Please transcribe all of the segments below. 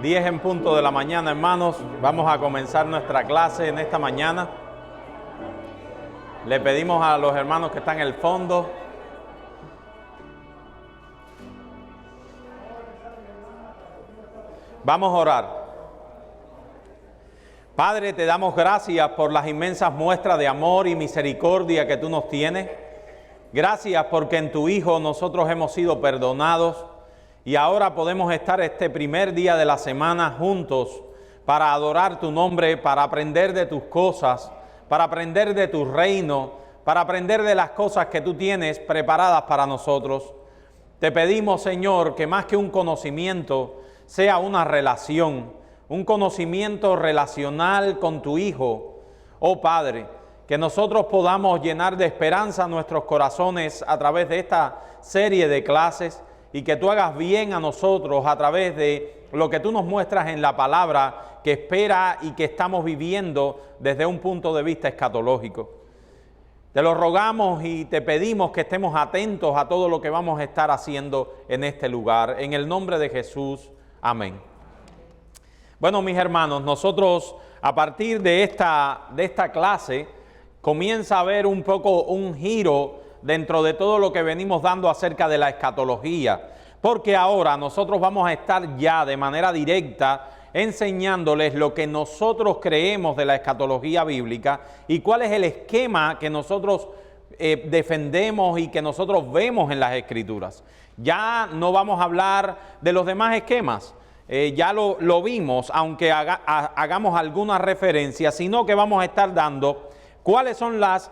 10 en punto de la mañana, hermanos. Vamos a comenzar nuestra clase en esta mañana. Le pedimos a los hermanos que están en el fondo vamos a orar. Padre, te damos gracias por las inmensas muestras de amor y misericordia que tú nos tienes. Gracias porque en tu Hijo nosotros hemos sido perdonados y ahora podemos estar este primer día de la semana juntos para adorar tu nombre, para aprender de tus cosas, para aprender de tu reino, para aprender de las cosas que tú tienes preparadas para nosotros. Te pedimos, Señor, que más que un conocimiento sea una relación, un conocimiento relacional con tu Hijo. Oh Padre, que nosotros podamos llenar de esperanza nuestros corazones a través de esta serie de clases y que tú hagas bien a nosotros a través de lo que tú nos muestras en la palabra que espera y que estamos viviendo desde un punto de vista escatológico. Te lo rogamos y te pedimos que estemos atentos a todo lo que vamos a estar haciendo en este lugar. En el nombre de Jesús, amén. Bueno, mis hermanos, nosotros a partir de esta clase comienza a haber un poco un giro dentro de todo lo que venimos dando acerca de la escatología, porque ahora nosotros vamos a estar ya de manera directa enseñándoles lo que nosotros creemos de la escatología bíblica y cuál es el esquema que nosotros defendemos y que nosotros vemos en las Escrituras. Ya no vamos a hablar de los demás esquemas, ya lo vimos, aunque hagamos alguna referencia, sino que vamos a estar dando cuáles son las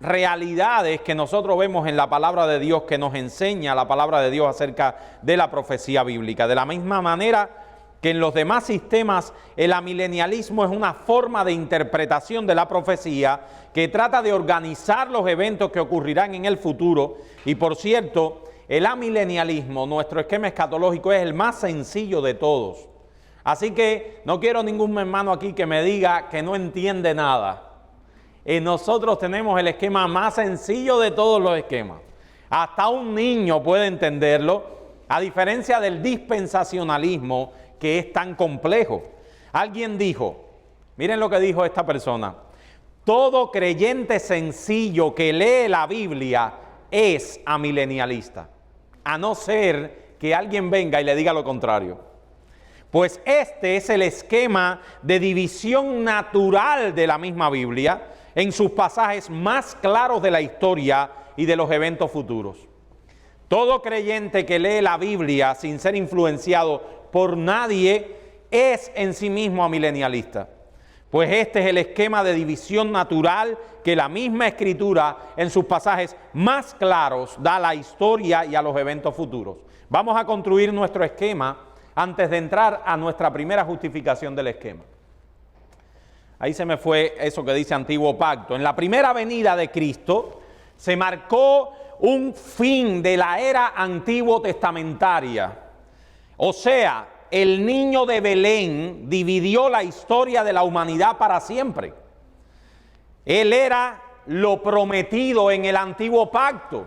realidades que nosotros vemos en la palabra de Dios, que nos enseña la palabra de Dios acerca de la profecía bíblica. De la misma manera que en los demás sistemas el amilenialismo es una forma de interpretación de la profecía que trata de organizar los eventos que ocurrirán en el futuro. Y por cierto, el amilenialismo, nuestro esquema escatológico, es el más sencillo de todos. Así que no quiero ningún hermano aquí que me diga que no entiende nada. Nosotros tenemos el esquema más sencillo de todos los esquemas. Hasta un niño puede entenderlo, a diferencia del dispensacionalismo, que es tan complejo. Alguien dijo, miren lo que dijo esta persona: todo creyente sencillo que lee la Biblia es amilenialista, a no ser que alguien venga y le diga lo contrario. Pues este es el esquema de división natural de la misma Biblia en sus pasajes más claros de la historia y de los eventos futuros. Todo creyente que lee la Biblia sin ser influenciado por nadie es en sí mismo amilenialista. Pues este es el esquema de división natural que la misma Escritura en sus pasajes más claros da a la historia y a los eventos futuros. Vamos a construir nuestro esquema antes de entrar a nuestra primera justificación del esquema. Ahí se me fue eso que dice Antiguo Pacto. En la primera venida de Cristo se marcó un fin de la era antiguo testamentaria. O sea, el niño de Belén dividió la historia de la humanidad para siempre. Él era lo prometido en el Antiguo Pacto.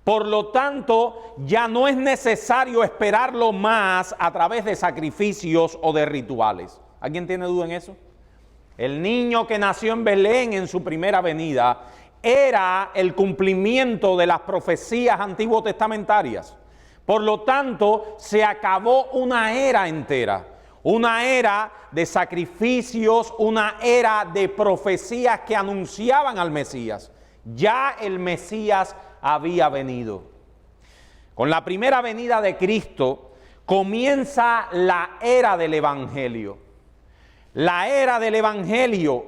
Por lo tanto, ya no es necesario esperarlo más a través de sacrificios o de rituales. ¿Alguien tiene duda en eso? El niño que nació en Belén en su primera venida era el cumplimiento de las profecías antiguo testamentarias. Por lo tanto, se acabó una era entera, una era de sacrificios, una era de profecías que anunciaban al Mesías. Ya el Mesías había venido. Con la primera venida de Cristo comienza la era del Evangelio. La era del Evangelio,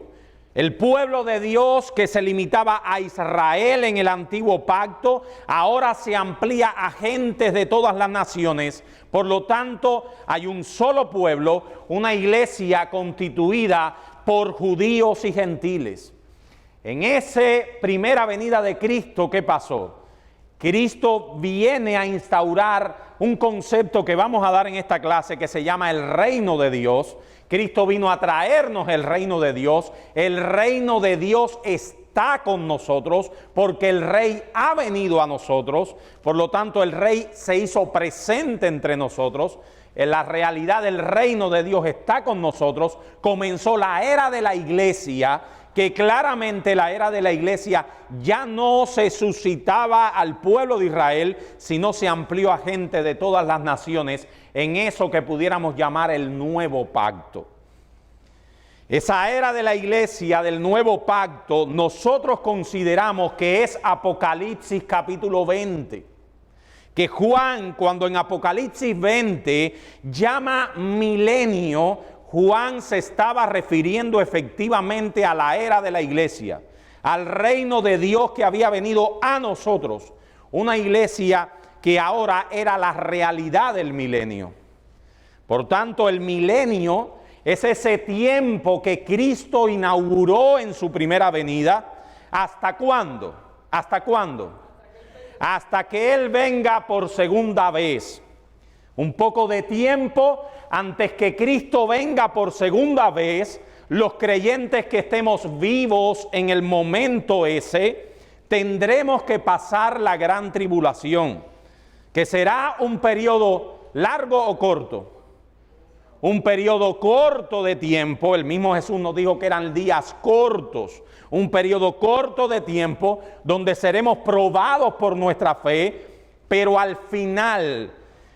el pueblo de Dios que se limitaba a Israel en el Antiguo Pacto, ahora se amplía a gentes de todas las naciones. Por lo tanto, hay un solo pueblo, una iglesia constituida por judíos y gentiles. En esa primera venida de Cristo, ¿qué pasó? Cristo viene a instaurar un concepto que vamos a dar en esta clase que se llama el reino de Dios. Cristo vino a traernos el reino de Dios. El reino de Dios está está con nosotros, porque el Rey ha venido a nosotros, por lo tanto el Rey se hizo presente entre nosotros, la realidad del reino de Dios está con nosotros, comenzó la era de la iglesia, que claramente la era de la iglesia ya no se suscitaba al pueblo de Israel, sino se amplió a gente de todas las naciones en eso que pudiéramos llamar el nuevo pacto. Esa era de la iglesia, del nuevo pacto, nosotros consideramos que es Apocalipsis capítulo 20. Que Juan, cuando en Apocalipsis 20 llama milenio, Juan se estaba refiriendo efectivamente a la era de la iglesia, al reino de Dios que había venido a nosotros, una iglesia que ahora era la realidad del milenio. Por tanto, el milenio es ese tiempo que Cristo inauguró en su primera venida. ¿Hasta cuándo? ¿Hasta cuándo? Hasta que Él venga por segunda vez. Un poco de tiempo antes que Cristo venga por segunda vez, los creyentes que estemos vivos en el momento ese, tendremos que pasar la gran tribulación, que será un periodo largo o corto. Un periodo corto de tiempo, el mismo Jesús nos dijo que eran días cortos, un periodo corto de tiempo donde seremos probados por nuestra fe, pero al final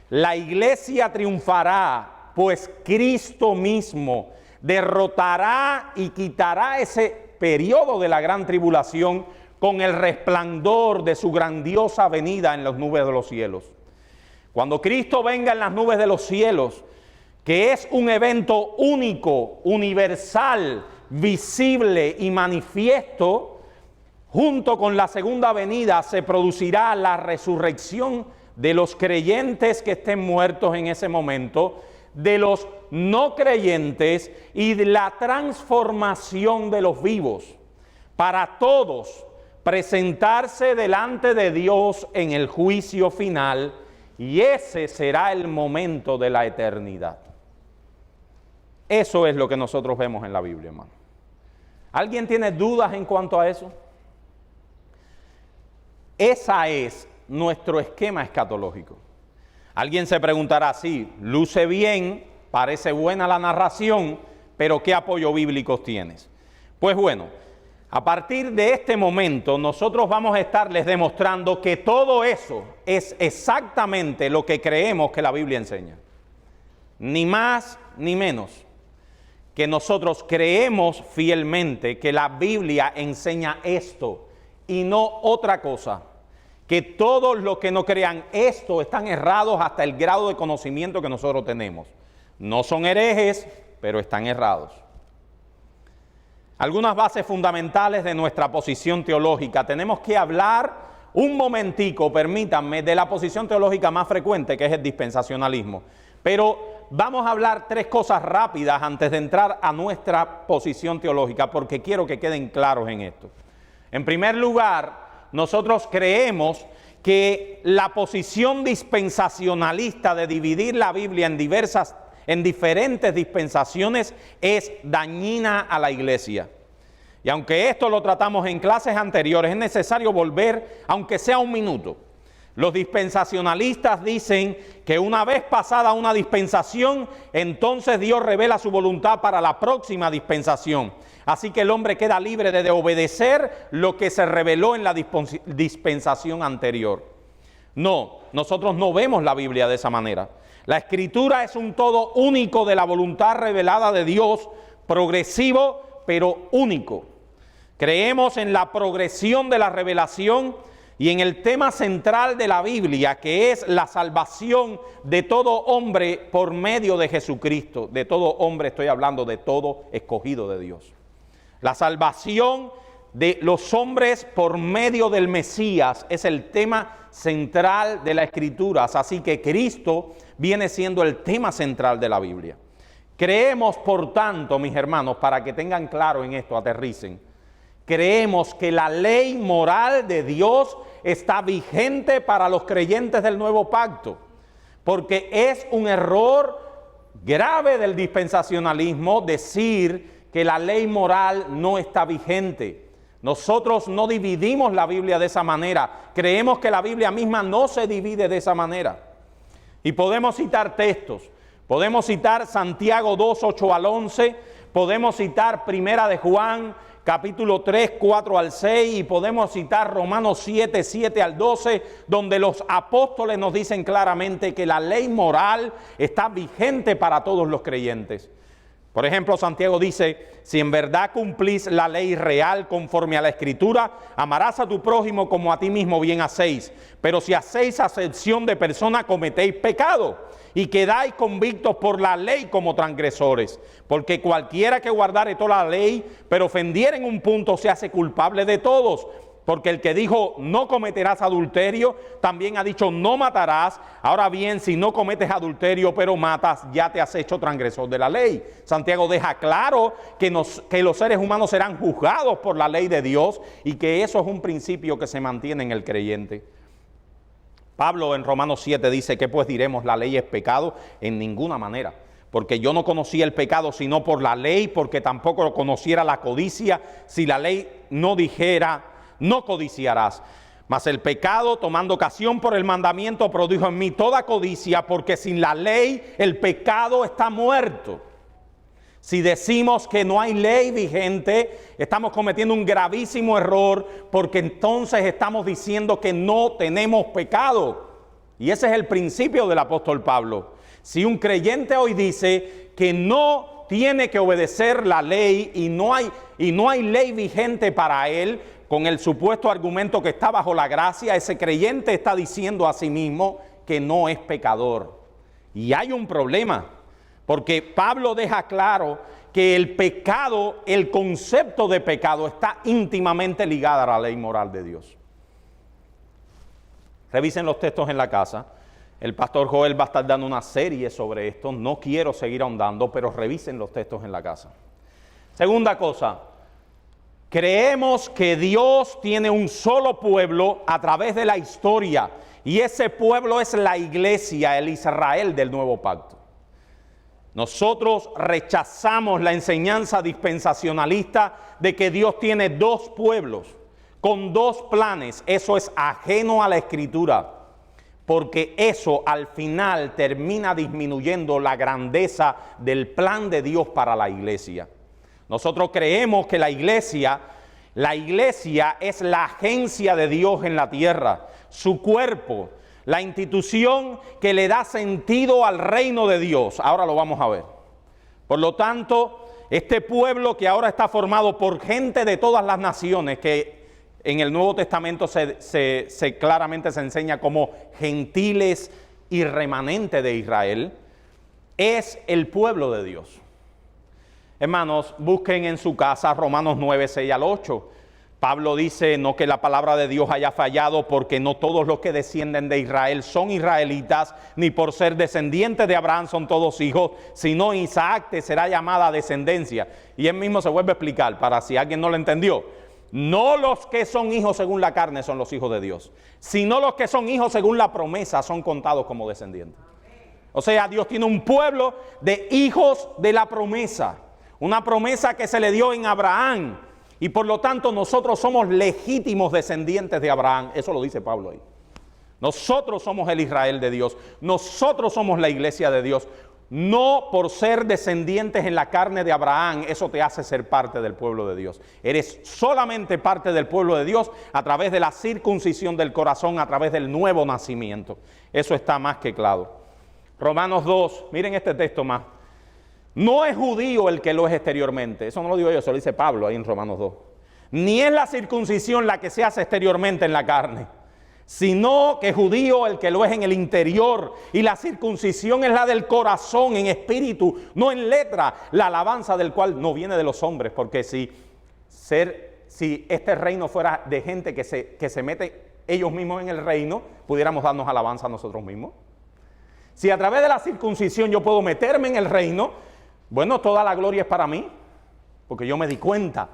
la iglesia triunfará, pues Cristo mismo derrotará y quitará ese periodo de la gran tribulación con el resplandor de su grandiosa venida en las nubes de los cielos. Cuando Cristo venga en las nubes de los cielos, que es un evento único, universal, visible y manifiesto, junto con la segunda venida se producirá la resurrección de los creyentes que estén muertos en ese momento, de los no creyentes y de la transformación de los vivos, para todos presentarse delante de Dios en el juicio final, y ese será el momento de la eternidad. Eso es lo que nosotros vemos en la Biblia, hermano. ¿Alguien tiene dudas en cuanto a eso? Ese es nuestro esquema escatológico. Alguien se preguntará, sí, luce bien, parece buena la narración, pero ¿qué apoyo bíblicos tienes? Pues bueno, a partir de este momento nosotros vamos a estarles demostrando que todo eso es exactamente lo que creemos que la Biblia enseña. Ni más ni menos. Que nosotros creemos fielmente que la Biblia enseña esto y no otra cosa. Que todos los que no crean esto están errados hasta el grado de conocimiento que nosotros tenemos. No son herejes, pero están errados. Algunas bases fundamentales de nuestra posición teológica. Tenemos que hablar un momentico, permítanme, de la posición teológica más frecuente, que es el dispensacionalismo. Pero vamos a hablar tres cosas rápidas antes de entrar a nuestra posición teológica, porque quiero que queden claros en esto. En primer lugar, nosotros creemos que la posición dispensacionalista de dividir la Biblia en diferentes dispensaciones es dañina a la iglesia. Y aunque esto lo tratamos en clases anteriores, es necesario volver, aunque sea un minuto. Los dispensacionalistas dicen que una vez pasada una dispensación, entonces Dios revela su voluntad para la próxima dispensación. Así que el hombre queda libre de obedecer lo que se reveló en la dispensación anterior. No, nosotros no vemos la Biblia de esa manera. La Escritura es un todo único de la voluntad revelada de Dios, progresivo pero único. Creemos en la progresión de la revelación y en el tema central de la Biblia, que es la salvación de todo hombre por medio de Jesucristo. De todo hombre estoy hablando, de todo escogido de Dios. La salvación de los hombres por medio del Mesías es el tema central de las Escrituras. Así que Cristo viene siendo el tema central de la Biblia. Creemos, por tanto, mis hermanos, para que tengan claro en esto, aterricen, creemos que la ley moral de Dios está vigente para los creyentes del nuevo pacto, porque es un error grave del dispensacionalismo decir que la ley moral no está vigente. Nosotros no dividimos la Biblia de esa manera. Creemos que la Biblia misma no se divide de esa manera. Y podemos citar textos. Podemos citar Santiago 2, 8 al 11. Podemos citar Primera de Juan, capítulo 3, 4 al 6. Y podemos citar Romanos 7, 7 al 12, donde los apóstoles nos dicen claramente que la ley moral está vigente para todos los creyentes. Por ejemplo, Santiago dice, si en verdad cumplís la ley real conforme a la Escritura, amarás a tu prójimo como a ti mismo bien hacéis. Pero si hacéis acepción de persona, cometéis pecado y quedáis convictos por la ley como transgresores. Porque cualquiera que guardare toda la ley, pero ofendiere en un punto, se hace culpable de todos. Porque el que dijo no cometerás adulterio, también ha dicho no matarás. Ahora bien, si no cometes adulterio pero matas, ya te has hecho transgresor de la ley. Santiago deja claro que los seres humanos serán juzgados por la ley de Dios y que eso es un principio que se mantiene en el creyente. Pablo en Romanos 7 dice que pues diremos la ley es pecado. En ninguna manera. Porque yo no conocía el pecado sino por la ley, porque tampoco conociera la codicia si la ley no dijera no codiciarás. Mas el pecado, tomando ocasión por el mandamiento, produjo en mí toda codicia, porque sin la ley el pecado está muerto. Si decimos que no hay ley vigente, estamos cometiendo un gravísimo error, porque entonces estamos diciendo que no tenemos pecado. Y ese es el principio del apóstol Pablo. Si un creyente hoy dice que no tiene que obedecer la ley y no hay ley vigente para él, con el supuesto argumento que está bajo la gracia, ese creyente está diciendo a sí mismo que no es pecador. Y hay un problema, porque Pablo deja claro que el pecado, el concepto de pecado, está íntimamente ligado a la ley moral de Dios. Revisen los textos en la casa. El pastor Joel va a estar dando una serie sobre esto. No quiero seguir ahondando, pero revisen los textos en la casa. Segunda cosa. Creemos que Dios tiene un solo pueblo a través de la historia y ese pueblo es la iglesia, el Israel del nuevo pacto. Nosotros rechazamos la enseñanza dispensacionalista de que Dios tiene dos pueblos con dos planes. Eso es ajeno a la Escritura, porque eso al final termina disminuyendo la grandeza del plan de Dios para la iglesia. Nosotros creemos que la iglesia es la agencia de Dios en la tierra, su cuerpo, la institución que le da sentido al reino de Dios. Ahora lo vamos a ver. Por lo tanto, este pueblo que ahora está formado por gente de todas las naciones, que en el Nuevo Testamento claramente se enseña como gentiles y remanente de Israel, es el pueblo de Dios. Hermanos, busquen en su casa Romanos 9, 6 al 8. Pablo dice, no que la palabra de Dios haya fallado, porque no todos los que descienden de Israel son israelitas, ni por ser descendientes de Abraham son todos hijos, sino Isaac te será llamada descendencia. Y él mismo se vuelve a explicar, para si alguien no lo entendió. No los que son hijos según la carne son los hijos de Dios, sino los que son hijos según la promesa son contados como descendientes. O sea, Dios tiene un pueblo de hijos de la promesa. Una promesa que se le dio en Abraham y por lo tanto nosotros somos legítimos descendientes de Abraham. Eso lo dice Pablo ahí. Nosotros somos el Israel de Dios. Nosotros somos la iglesia de Dios. No por ser descendientes en la carne de Abraham, eso te hace ser parte del pueblo de Dios. Eres solamente parte del pueblo de Dios a través de la circuncisión del corazón, a través del nuevo nacimiento. Eso está más que claro. Romanos 2, miren este texto más. No es judío el que lo es exteriormente. Eso no lo digo yo, eso lo dice Pablo ahí en Romanos 2. Ni es la circuncisión la que se hace exteriormente en la carne, sino que judío el que lo es en el interior. Y la circuncisión es la del corazón, en espíritu, no en letra. La alabanza del cual no viene de los hombres, porque si este reino fuera de gente que se mete ellos mismos en el reino, pudiéramos darnos alabanza a nosotros mismos. Si a través de la circuncisión yo puedo meterme en el reino, bueno, toda la gloria es para mí, porque yo me di cuenta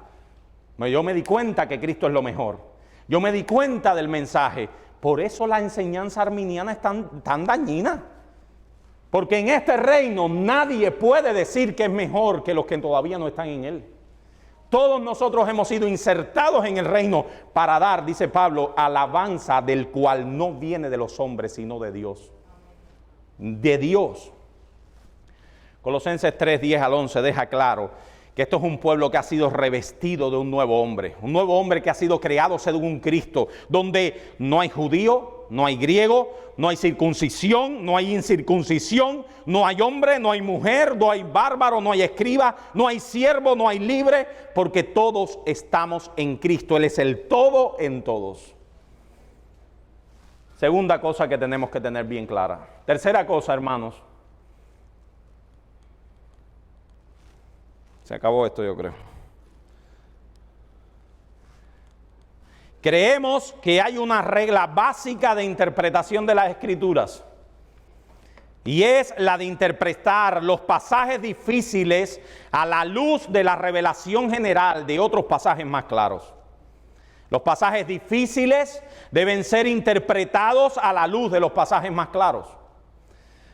que Cristo es lo mejor. Yo me di cuenta del mensaje. Por eso la enseñanza arminiana es tan dañina. Porque en este reino nadie puede decir que es mejor que los que todavía no están en él. Todos nosotros hemos sido insertados en el reino para dar, dice Pablo, alabanza del cual no viene de los hombres, sino de Dios. De Dios. Colosenses 3, 10 al 11 deja claro que esto es un pueblo que ha sido revestido de un nuevo hombre que ha sido creado según Cristo, donde no hay judío, no hay griego, no hay circuncisión, no hay incircuncisión, no hay hombre, no hay mujer, no hay bárbaro, no hay escriba, no hay siervo, no hay libre, porque todos estamos en Cristo. Él es el todo en todos. Segunda cosa que tenemos que tener bien clara. Tercera cosa, hermanos. Se acabó esto, yo creo. Creemos que hay una regla básica de interpretación de las Escrituras. Y es la de interpretar los pasajes difíciles a la luz de la revelación general de otros pasajes más claros. Los pasajes difíciles deben ser interpretados a la luz de los pasajes más claros.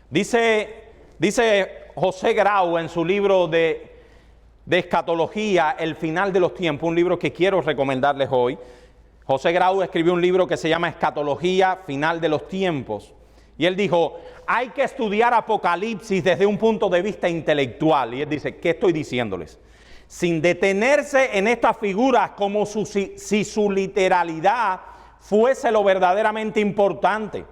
Dice José Grau en su libro de escatología, El final de los tiempos, un libro que quiero recomendarles hoy. José Grau escribió un libro que se llama Escatología, final de los tiempos. Y él dijo, hay que estudiar Apocalipsis desde un punto de vista intelectual. Y él dice, ¿qué estoy diciéndoles? Sin detenerse en estas figuras como si su literalidad fuese lo verdaderamente importante.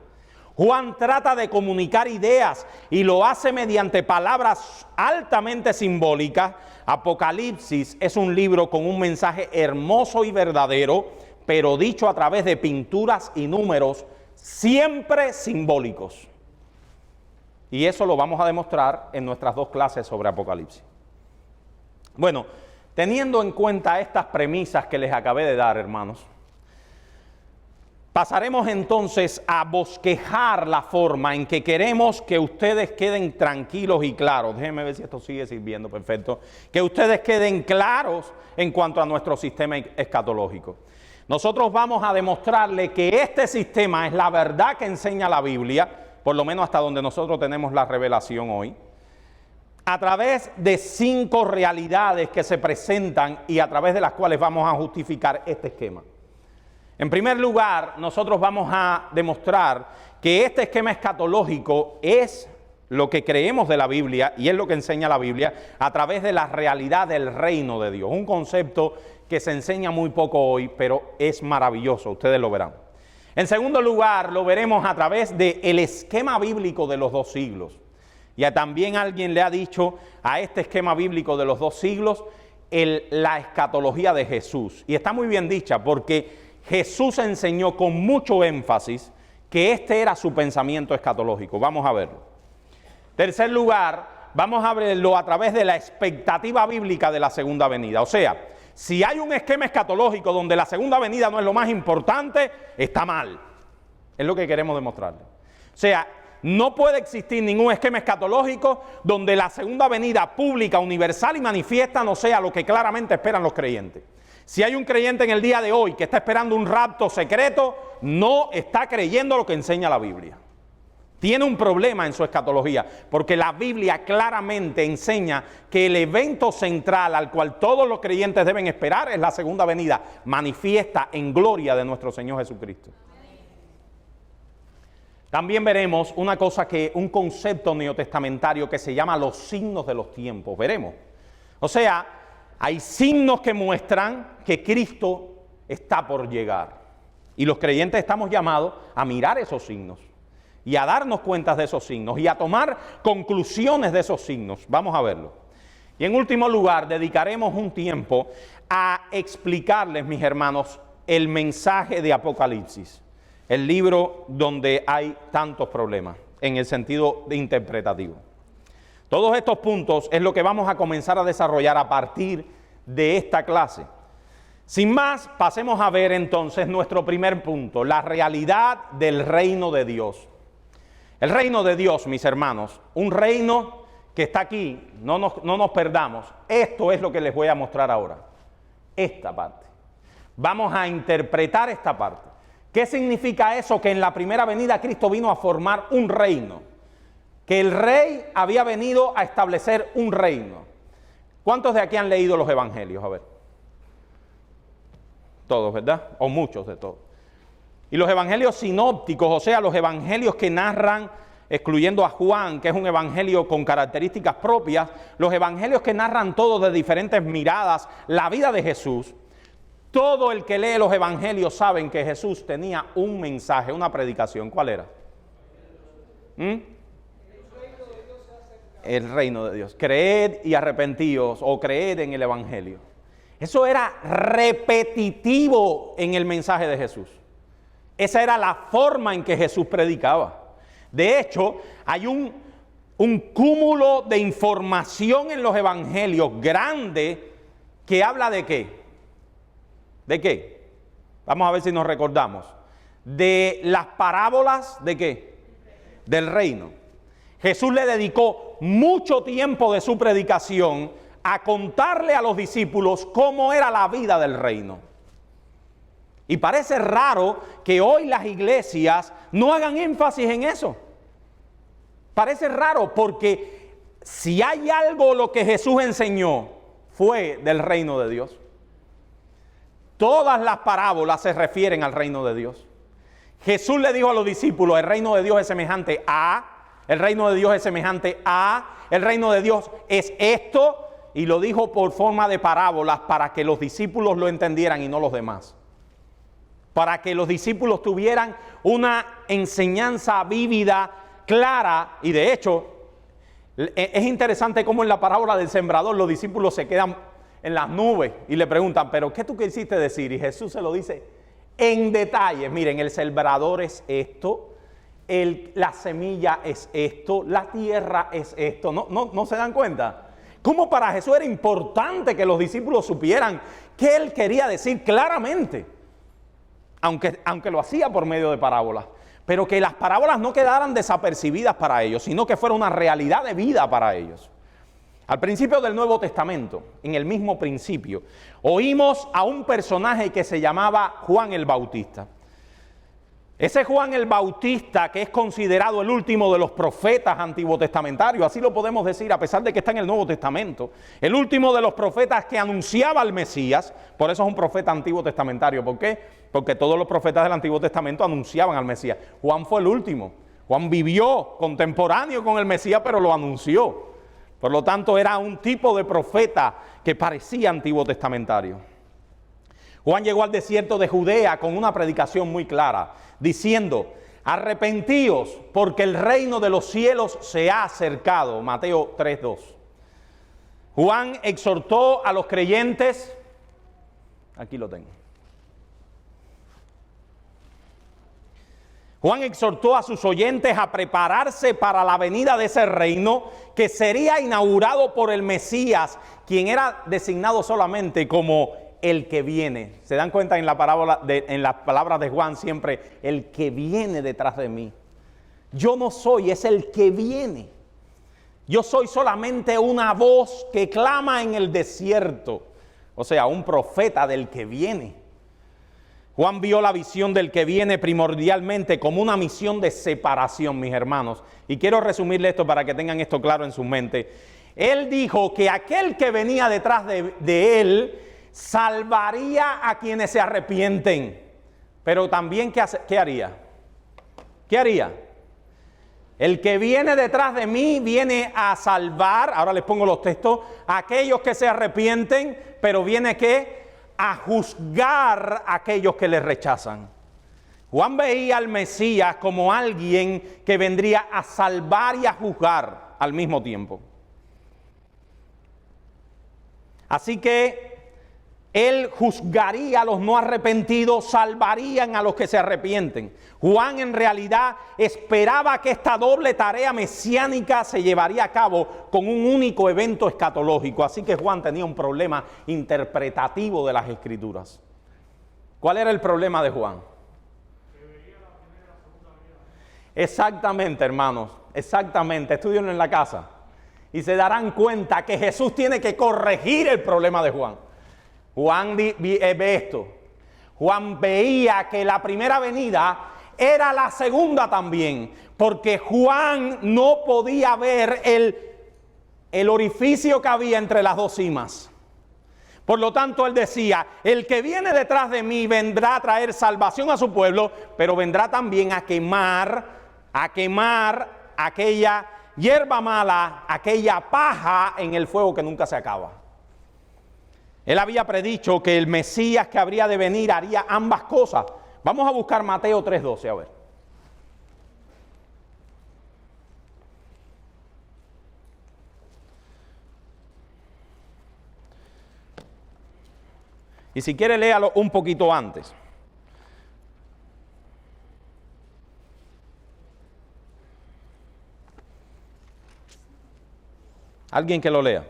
Juan trata de comunicar ideas y lo hace mediante palabras altamente simbólicas. Apocalipsis es un libro con un mensaje hermoso y verdadero, pero dicho a través de pinturas y números siempre simbólicos. Y eso lo vamos a demostrar en nuestras dos clases sobre Apocalipsis. Bueno, teniendo en cuenta estas premisas que les acabé de dar, hermanos, pasaremos entonces a bosquejar la forma en que queremos que ustedes queden tranquilos y claros. Déjenme ver si esto sigue sirviendo, perfecto. Que ustedes queden claros en cuanto a nuestro sistema escatológico. Nosotros vamos a demostrarle que este sistema es la verdad que enseña la Biblia, por lo menos hasta donde nosotros tenemos la revelación hoy, a través de 5 realidades que se presentan y a través de las cuales vamos a justificar este esquema. En primer lugar, nosotros vamos a demostrar que este esquema escatológico es lo que creemos de la Biblia y es lo que enseña la Biblia a través de la realidad del reino de Dios. Un concepto que se enseña muy poco hoy, pero es maravilloso, ustedes lo verán. En segundo lugar, lo veremos a través del esquema bíblico de los 2 siglos. Ya también alguien le ha dicho a este esquema bíblico de los 2 siglos la escatología de Jesús. Y está muy bien dicha porque Jesús enseñó con mucho énfasis que este era su pensamiento escatológico. Vamos a verlo. Tercer lugar, vamos a verlo a través de la expectativa bíblica de la segunda venida. O sea, si hay un esquema escatológico donde la segunda venida no es lo más importante, está mal. Es lo que queremos demostrarle. O sea, no puede existir ningún esquema escatológico donde la segunda venida pública, universal y manifiesta no sea lo que claramente esperan los creyentes. Si hay un creyente en el día de hoy que está esperando un rapto secreto, no está creyendo lo que enseña la Biblia. Tiene un problema en su escatología, porque la Biblia claramente enseña que el evento central al cual todos los creyentes deben esperar es la segunda venida, manifiesta en gloria de nuestro Señor Jesucristo. También veremos un concepto neotestamentario que se llama los signos de los tiempos. Veremos. O sea, hay signos que muestran que Cristo está por llegar. Y los creyentes estamos llamados a mirar esos signos y a darnos cuenta de esos signos y a tomar conclusiones de esos signos. Vamos a verlo. Y en último lugar, dedicaremos un tiempo a explicarles, mis hermanos, el mensaje de Apocalipsis, el libro donde hay tantos problemas en el sentido de interpretativo. Todos estos puntos es lo que vamos a comenzar a desarrollar a partir de esta clase. Sin más, pasemos a ver entonces nuestro primer punto, la realidad del reino de Dios. El reino de Dios, mis hermanos, un reino que está aquí, no nos perdamos. Esto es lo que les voy a mostrar ahora, esta parte. Vamos a interpretar esta parte. ¿Qué significa eso? Que en la primera venida Cristo vino a formar un reino. Que el rey había venido a establecer un reino. ¿Cuántos de aquí han leído los evangelios? A ver. todos, ¿verdad? O muchos de todos. Y los evangelios sinópticos, o sea, los evangelios que narran, excluyendo a Juan, que es un evangelio con características propias, los evangelios que narran todos de diferentes miradas la vida de Jesús, todo el que lee los evangelios saben que Jesús tenía un mensaje, una predicación. ¿Cuál era? El reino de Dios. Creed y arrepentíos, o creed en el evangelio. Eso era repetitivo en el mensaje de Jesús. Esa era la forma en que Jesús predicaba. De hecho, hay un cúmulo de información en los evangelios grande que habla de ¿qué? ¿De qué? Vamos a ver si nos recordamos. De las parábolas, ¿de qué? Del reino. Jesús le dedicó mucho tiempo de su predicación a contarle a los discípulos cómo era la vida del reino. Y parece raro que hoy las iglesias no hagan énfasis en eso. Parece raro porque si hay algo lo que Jesús enseñó fue del reino de Dios. Todas las parábolas se refieren al reino de Dios. Jesús le dijo a los discípulos, el reino de Dios es semejante a, el reino de Dios es semejante a, el reino de Dios es esto, y lo dijo por forma de parábolas para que los discípulos lo entendieran y no los demás. Para que los discípulos tuvieran una enseñanza vívida, clara, y de hecho, es interesante cómo en la parábola del sembrador los discípulos se quedan en las nubes y le preguntan, ¿pero qué tú quisiste decir? Y Jesús se lo dice en detalle. Miren, el sembrador es esto, la semilla es esto, la tierra es esto. ¿No se dan cuenta? Cómo para Jesús era importante que los discípulos supieran qué Él quería decir claramente. Aunque lo hacía por medio de parábolas, pero que las parábolas no quedaran desapercibidas para ellos, sino que fuera una realidad de vida para ellos. Al principio del Nuevo Testamento, en el mismo principio, oímos a un personaje que se llamaba Juan el Bautista. Ese Juan el Bautista, que es considerado el último de los profetas antiguos testamentarios, así lo podemos decir a pesar de que está en el Nuevo Testamento, el último de los profetas que anunciaba al Mesías, por eso es un profeta antiguo testamentario. ¿Por qué? Porque todos los profetas del Antiguo Testamento anunciaban al Mesías. Juan fue el último. Juan vivió contemporáneo con el Mesías, pero lo anunció. Por lo tanto, era un tipo de profeta que parecía antiguo testamentario. Juan llegó al desierto de Judea con una predicación muy clara, diciendo, arrepentíos porque el reino de los cielos se ha acercado. Mateo 3:2. Juan exhortó a los creyentes, aquí lo tengo. Juan exhortó a sus oyentes a prepararse para la venida de ese reino que sería inaugurado por el Mesías, quien era designado solamente como el que viene. ¿Se dan cuenta en la parábola en las palabras de Juan siempre? El que viene detrás de mí. Yo no soy, es el que viene. Yo soy solamente una voz que clama en el desierto. O sea, un profeta del que viene. Juan vio la visión del que viene primordialmente como una misión de separación, mis hermanos. Y quiero resumirle esto para que tengan esto claro en su mente. Él dijo que aquel que venía detrás de él salvaría a quienes se arrepienten. Pero también, ¿qué haría? ¿Qué haría? El que viene detrás de mí viene a salvar, ahora les pongo los textos, a aquellos que se arrepienten, pero viene ¿qué? A juzgar a aquellos que le rechazan. Juan veía al Mesías como alguien que vendría a salvar y a juzgar al mismo tiempo. Así que él juzgaría a los no arrepentidos, salvarían a los que se arrepienten. Juan en realidad esperaba que esta doble tarea mesiánica se llevaría a cabo con un único evento escatológico. Así que Juan tenía un problema interpretativo de las Escrituras. ¿Cuál era el problema de Juan? Exactamente, hermanos, exactamente. Estúdienlo en la casa y se darán cuenta que Jesús tiene que corregir el problema de Juan. Juan ve esto. Juan veía que la primera venida era la segunda también, porque Juan no podía ver el orificio que había entre las dos cimas. Por lo tanto, él decía, el que viene detrás de mí vendrá a traer salvación a su pueblo, pero vendrá también a quemar aquella hierba mala, aquella paja en el fuego que nunca se acaba. Él había predicho que el Mesías que habría de venir haría ambas cosas. Vamos a buscar Mateo 3:12, a ver. Y si quiere, léalo un poquito antes. ¿Alguien que lo lea?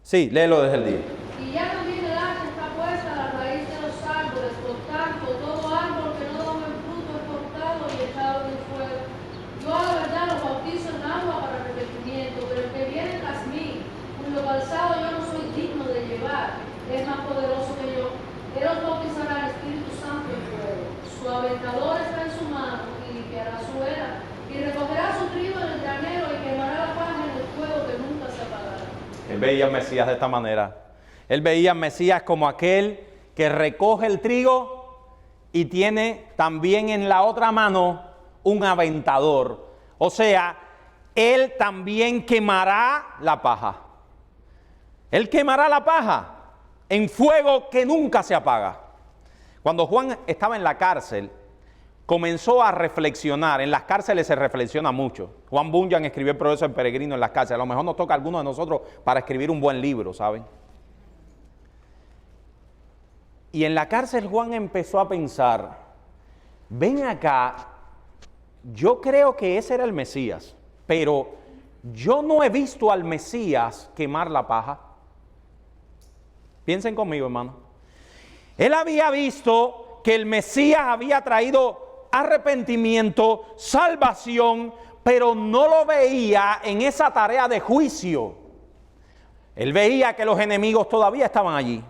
Sí, léelo desde el día. Y ya también el hacha está puesta a la raíz de los árboles, por tanto, todo árbol que no da buen fruto es cortado y echado en el fuego. Yo a la verdad los bautizo en agua para arrepentimiento, pero el que viene tras mí, cuyo calzado yo no soy digno de llevar, es más poderoso que yo. Él os bautizará en Espíritu Santo y fuego. Su aventador está en su mano y limpiará su era, y recogerá su trigo en el granero y quemará la paja en el fuego que nunca se apagará. Él veía al Mesías de esta manera. Él veía al Mesías como aquel que recoge el trigo y tiene también en la otra mano un aventador. O sea, él también quemará la paja. Él quemará la paja en fuego que nunca se apaga. Cuando Juan estaba en la cárcel, comenzó a reflexionar. En las cárceles se reflexiona mucho. Juan Bunyan escribió el Progreso del Peregrino en las cárceles. A lo mejor nos toca a algunos de nosotros para escribir un buen libro, ¿saben? Y en la cárcel Juan empezó a pensar, ven acá, yo creo que ese era el Mesías, pero yo no he visto al Mesías quemar la paja. Piensen conmigo, hermano. Él había visto que el Mesías había traído arrepentimiento, salvación, pero no lo veía en esa tarea de juicio. Él veía que los enemigos todavía estaban allí.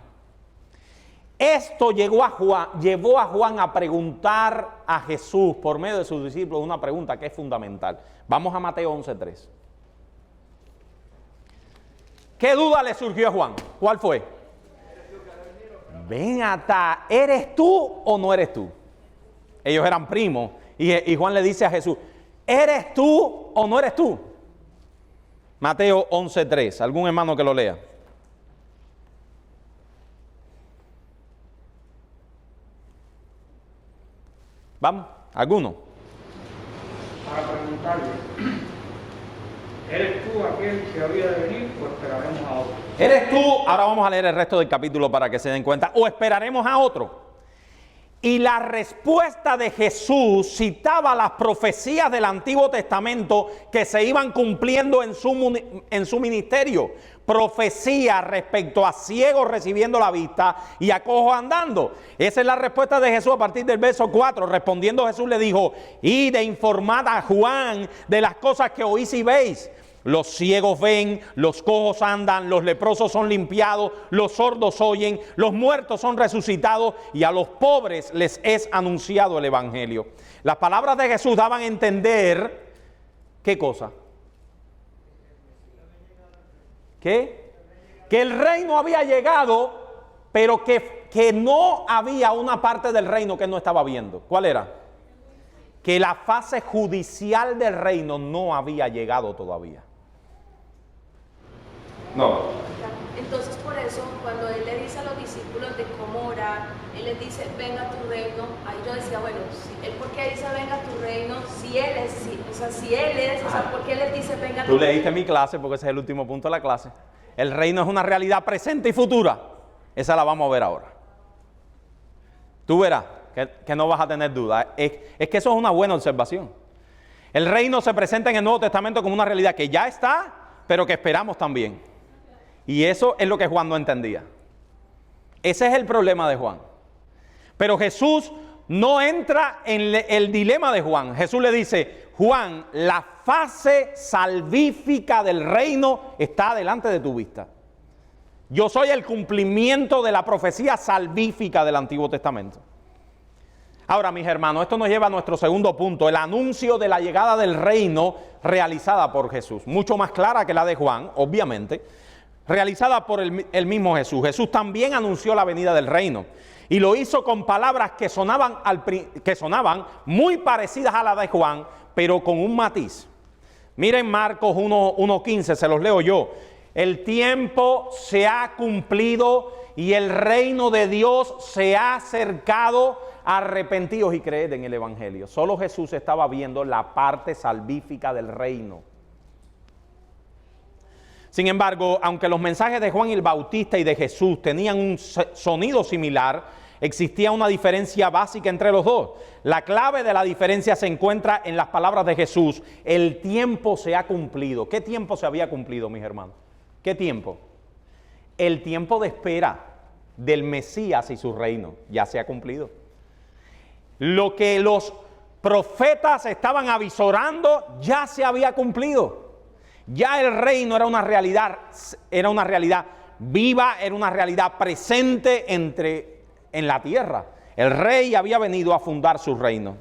Esto llevó a Juan a preguntar a Jesús por medio de sus discípulos una pregunta que es fundamental. Vamos a Mateo 11:3. ¿Qué duda le surgió a Juan? ¿Cuál fue? Ven acá, ¿eres tú o no eres tú? Ellos eran primos y Juan le dice a Jesús, ¿eres tú o no eres tú? Mateo 11:3, algún hermano que lo lea. Vamos, ¿alguno? Para preguntarle, ¿eres tú aquel que había de venir o esperaremos a otro? ¿Eres tú? Ahora vamos a leer el resto del capítulo para que se den cuenta. ¿O esperaremos a otro? Y la respuesta de Jesús citaba las profecías del Antiguo Testamento que se iban cumpliendo en su ministerio. Profecías respecto a ciegos recibiendo la vista y a cojos andando. Esa es la respuesta de Jesús a partir del verso 4. Respondiendo Jesús le dijo, id e informad a Juan de las cosas que oís y veis. Los ciegos ven, los cojos andan, los leprosos son limpiados, los sordos oyen, los muertos son resucitados y a los pobres les es anunciado el evangelio. Las palabras de Jesús daban a entender, ¿qué cosa? ¿Qué? Que el reino había llegado, pero que no había una parte del reino que no estaba viendo. ¿Cuál era? Que la fase judicial del reino no había llegado todavía. No. Entonces por eso cuando él le dice a los discípulos de cómo orar, él les dice venga tu reino, ahí yo decía bueno, si él por qué dice venga tu reino, si él es, ¿por qué les dice venga tu reino? Tú leíste mi clase porque ese es el último punto de la clase. El reino es una realidad presente y futura. Esa la vamos a ver ahora. Tú verás que no vas a tener duda. Es que eso es una buena observación. El reino se presenta en el Nuevo Testamento como una realidad que ya está, pero que esperamos también. Y eso es lo que Juan no entendía. Ese es el problema de Juan. Pero Jesús no entra en el dilema de Juan. Jesús le dice, Juan, la fase salvífica del reino está delante de tu vista. Yo soy el cumplimiento de la profecía salvífica del Antiguo Testamento. Ahora, mis hermanos, esto nos lleva a nuestro segundo punto, el anuncio de la llegada del reino realizada por Jesús. Mucho más clara que la de Juan, obviamente, realizada por el mismo Jesús. Jesús también anunció la venida del reino y lo hizo con palabras que sonaban muy parecidas a la de Juan, pero con un matiz. Miren Marcos 1:15, se los leo yo. El tiempo se ha cumplido y el reino de Dios se ha acercado. Arrepentidos y creed en el Evangelio. Solo Jesús estaba viendo la parte salvífica del reino. Sin embargo, aunque los mensajes de Juan el Bautista y de Jesús tenían un sonido similar, existía una diferencia básica entre los dos. La clave de la diferencia se encuentra en las palabras de Jesús. El tiempo se ha cumplido. ¿Qué tiempo se había cumplido, mis hermanos? ¿Qué tiempo? El tiempo de espera del Mesías y su reino ya se ha cumplido. Lo que los profetas estaban avisorando ya se había cumplido. Ya el reino era una realidad viva, era una realidad presente en la tierra. El rey había venido a fundar su reino.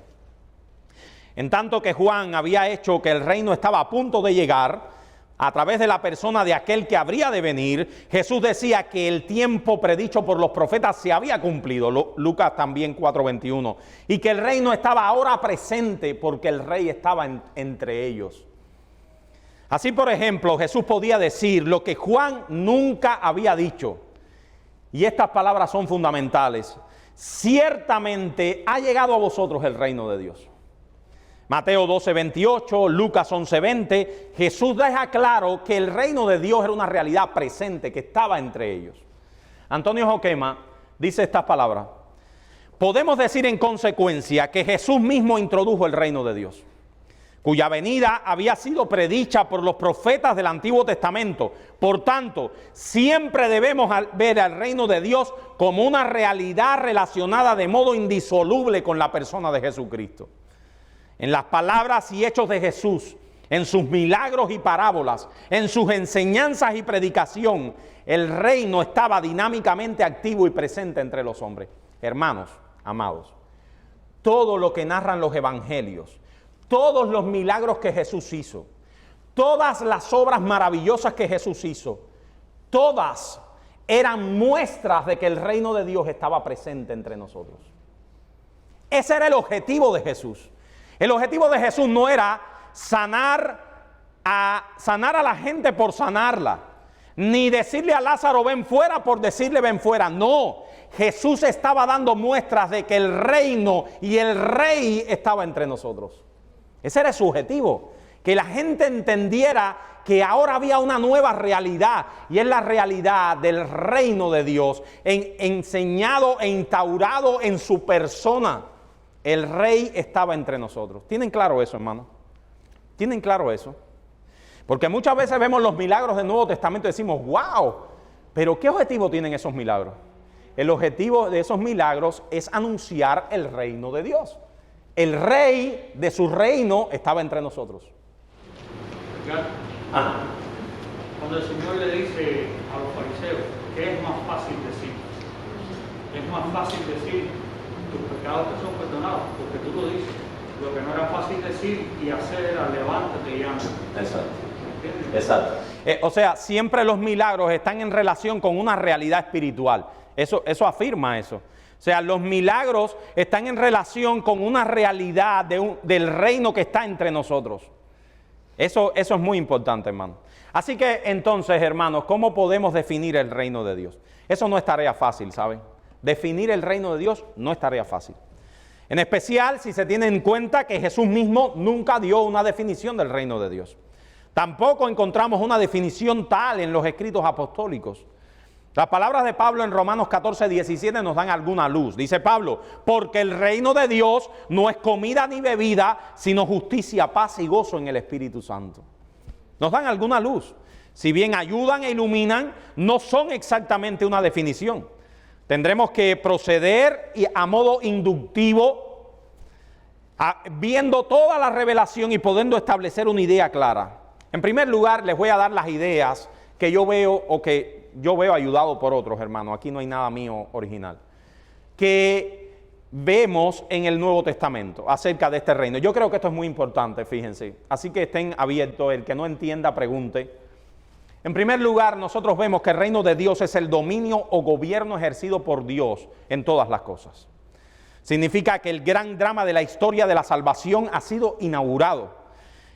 En tanto que Juan había hecho que el reino estaba a punto de llegar, a través de la persona de aquel que habría de venir, Jesús decía que el tiempo predicho por los profetas se había cumplido, Lucas también 4:21, y que el reino estaba ahora presente porque el rey estaba entre ellos. Así, por ejemplo, Jesús podía decir lo que Juan nunca había dicho, y estas palabras son fundamentales: ciertamente ha llegado a vosotros el reino de Dios. Mateo 12:28, Lucas 11:20, Jesús deja claro que el reino de Dios era una realidad presente que estaba entre ellos. Antonio Joquema dice estas palabras: podemos decir en consecuencia que Jesús mismo introdujo el reino de Dios, cuya venida había sido predicha por los profetas del Antiguo Testamento. Por tanto, siempre debemos ver al reino de Dios como una realidad relacionada de modo indisoluble con la persona de Jesucristo. En las palabras y hechos de Jesús, en sus milagros y parábolas, en sus enseñanzas y predicación, el reino estaba dinámicamente activo y presente entre los hombres. Hermanos, amados, todo lo que narran los evangelios, todos los milagros que Jesús hizo, todas las obras maravillosas que Jesús hizo, todas eran muestras de que el reino de Dios estaba presente entre nosotros. Ese era el objetivo de Jesús. El objetivo de Jesús no era sanar a la gente por sanarla, ni decirle a Lázaro ven fuera por decirle ven fuera. No, Jesús estaba dando muestras de que el reino y el rey estaba entre nosotros. Ese era su objetivo, que la gente entendiera que ahora había una nueva realidad, y es la realidad del reino de Dios, enseñado e instaurado en su persona. El rey estaba entre nosotros. ¿Tienen claro eso, hermano? ¿Tienen claro eso? Porque muchas veces vemos los milagros del Nuevo Testamento y decimos, wow, pero ¿qué objetivo tienen esos milagros? El objetivo de esos milagros es anunciar el reino de Dios. El rey de su reino estaba entre nosotros. Cuando el Señor le dice a los fariseos, ¿qué es más fácil decir? Es más fácil decir, tus pecados te son perdonados, porque tú lo dices. Lo que no era fácil decir y hacer era levántate y anda. Exacto. O sea, siempre los milagros están en relación con una realidad espiritual. Eso afirma eso. O sea, los milagros están en relación con una realidad del reino que está entre nosotros. Eso es muy importante, hermano. Así que entonces, hermanos, ¿cómo podemos definir el reino de Dios? Eso no es tarea fácil, ¿saben? Definir el reino de Dios no es tarea fácil. En especial si se tiene en cuenta que Jesús mismo nunca dio una definición del reino de Dios. Tampoco encontramos una definición tal en los escritos apostólicos. Las palabras de Pablo en Romanos 14:17 nos dan alguna luz. Dice Pablo, porque el reino de Dios no es comida ni bebida, sino justicia, paz y gozo en el Espíritu Santo. Nos dan alguna luz. Si bien ayudan e iluminan, no son exactamente una definición. Tendremos que proceder a modo inductivo, viendo toda la revelación y pudiendo establecer una idea clara. En primer lugar, les voy a dar las ideas que yo veo o que yo veo ayudado por otros, hermanos. Aquí no hay nada mío original. Que vemos en el Nuevo Testamento acerca de este reino? Yo creo que esto es muy importante, fíjense. Así que estén abiertos, el que no entienda, pregunte. En primer lugar, nosotros vemos que el reino de Dios es el dominio o gobierno ejercido por Dios en todas las cosas. Significa que el gran drama de la historia de la salvación ha sido inaugurado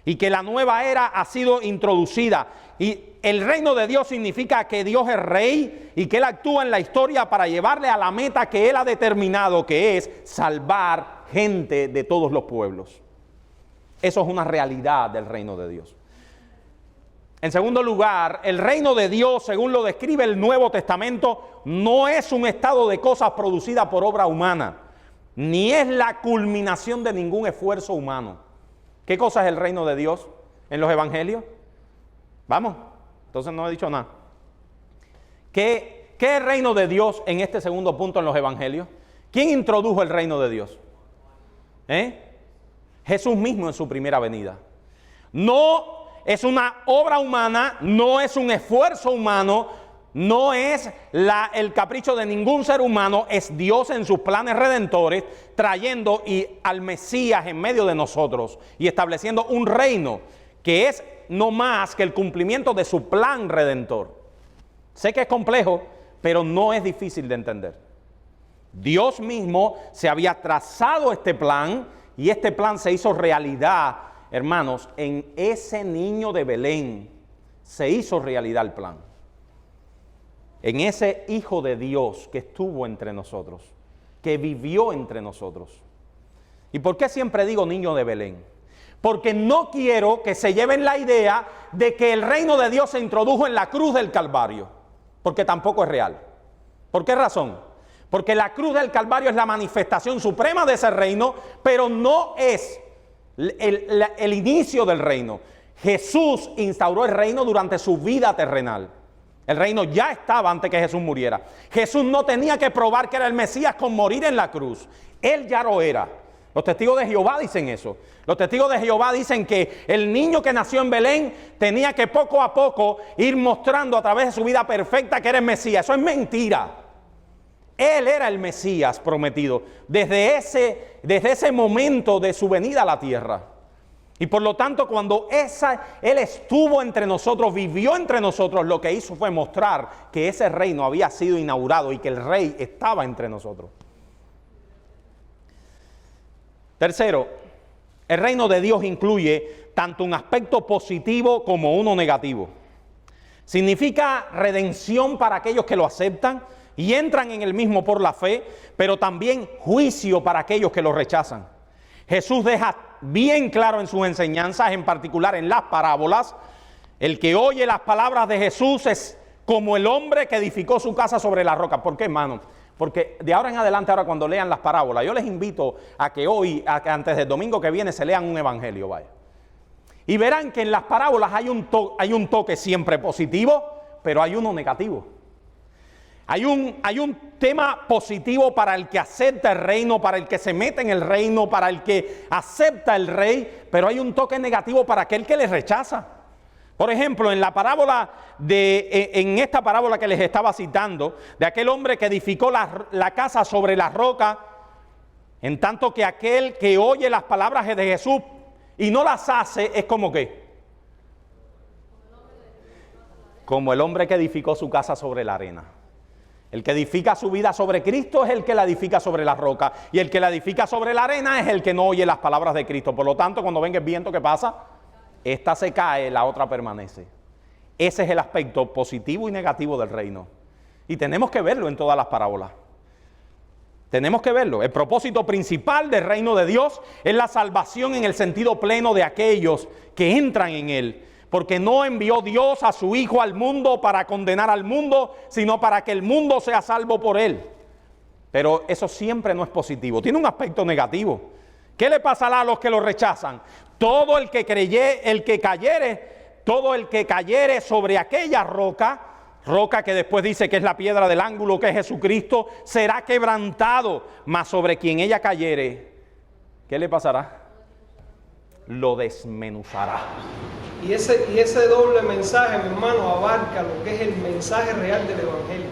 y que la nueva era ha sido introducida. Y el reino de Dios significa que Dios es rey y que Él actúa en la historia para llevarle a la meta que Él ha determinado, que es salvar gente de todos los pueblos. Eso es una realidad del reino de Dios. En segundo lugar, el reino de Dios, según lo describe el Nuevo Testamento, no es un estado de cosas producida por obra humana, ni es la culminación de ningún esfuerzo humano. ¿Qué cosa es el reino de Dios en los evangelios? Vamos, entonces no he dicho nada. ¿Qué es el reino de Dios en este segundo punto en los evangelios? ¿Quién introdujo el reino de Dios? Jesús mismo en su primera venida. No es una obra humana, no es un esfuerzo humano, no es el capricho de ningún ser humano, es Dios en sus planes redentores trayendo al Mesías en medio de nosotros y estableciendo un reino que es no más que el cumplimiento de su plan redentor. Sé que es complejo, pero no es difícil de entender. Dios mismo se había trazado este plan y este plan se hizo realidad, hermanos, en ese niño de Belén. Se hizo realidad el plan. En ese Hijo de Dios que estuvo entre nosotros, que vivió entre nosotros. ¿Y por qué siempre digo niño de Belén? Porque no quiero que se lleven la idea de que el reino de Dios se introdujo en la cruz del Calvario, porque tampoco es real. ¿Por qué razón? Porque la cruz del Calvario es la manifestación suprema de ese reino, pero no es el inicio del reino. Jesús instauró el reino durante su vida terrenal. El reino ya estaba antes que Jesús muriera. Jesús no tenía que probar que era el Mesías con morir en la cruz. Él ya lo era. Los testigos de Jehová dicen eso. Los testigos de Jehová dicen que el niño que nació en Belén tenía que poco a poco ir mostrando a través de su vida perfecta que era el Mesías. Eso es mentira. Él era el Mesías prometido desde ese momento de su venida a la tierra. Y por lo tanto, cuando Él estuvo entre nosotros, vivió entre nosotros, lo que hizo fue mostrar que ese reino había sido inaugurado y que el rey estaba entre nosotros. Tercero, el reino de Dios incluye tanto un aspecto positivo como uno negativo. Significa redención para aquellos que lo aceptan y entran en el mismo por la fe, pero también juicio para aquellos que lo rechazan. Jesús deja bien claro en sus enseñanzas, en particular en las parábolas, el que oye las palabras de Jesús es como el hombre que edificó su casa sobre la roca. ¿Por qué, hermano? Porque de ahora en adelante, ahora cuando lean las parábolas, yo les invito a que hoy, antes del domingo que viene, se lean un evangelio, vaya. Y verán que en las parábolas hay un toque siempre positivo, pero hay uno negativo. Hay un tema positivo para el que acepta el reino, para el que se mete en el reino, para el que acepta el rey, pero hay un toque negativo para aquel que le rechaza. Por ejemplo, en esta parábola que les estaba citando, de aquel hombre que edificó la casa sobre la roca, en tanto que aquel que oye las palabras de Jesús y no las hace, es como ¿qué? Como el hombre que edificó su casa sobre la arena. El que edifica su vida sobre Cristo es el que la edifica sobre la roca. Y el que la edifica sobre la arena es el que no oye las palabras de Cristo. Por lo tanto, cuando venga el viento, ¿qué pasa? Esta se cae, la otra permanece. Ese es el aspecto positivo y negativo del reino. Y tenemos que verlo en todas las parábolas. Tenemos que verlo. El propósito principal del reino de Dios es la salvación en el sentido pleno de aquellos que entran en él. Porque no envió Dios a su Hijo al mundo para condenar al mundo, sino para que el mundo sea salvo por él. Pero eso siempre no es positivo. Tiene un aspecto negativo. ¿Qué le pasará a los que lo rechazan? Todo el que cayere sobre aquella roca que después dice que es la piedra del ángulo, que es Jesucristo, será quebrantado. Mas sobre quien ella cayere, ¿qué le pasará? Lo desmenuzará. Y ese doble mensaje, mi hermano, abarca lo que es el mensaje real del Evangelio.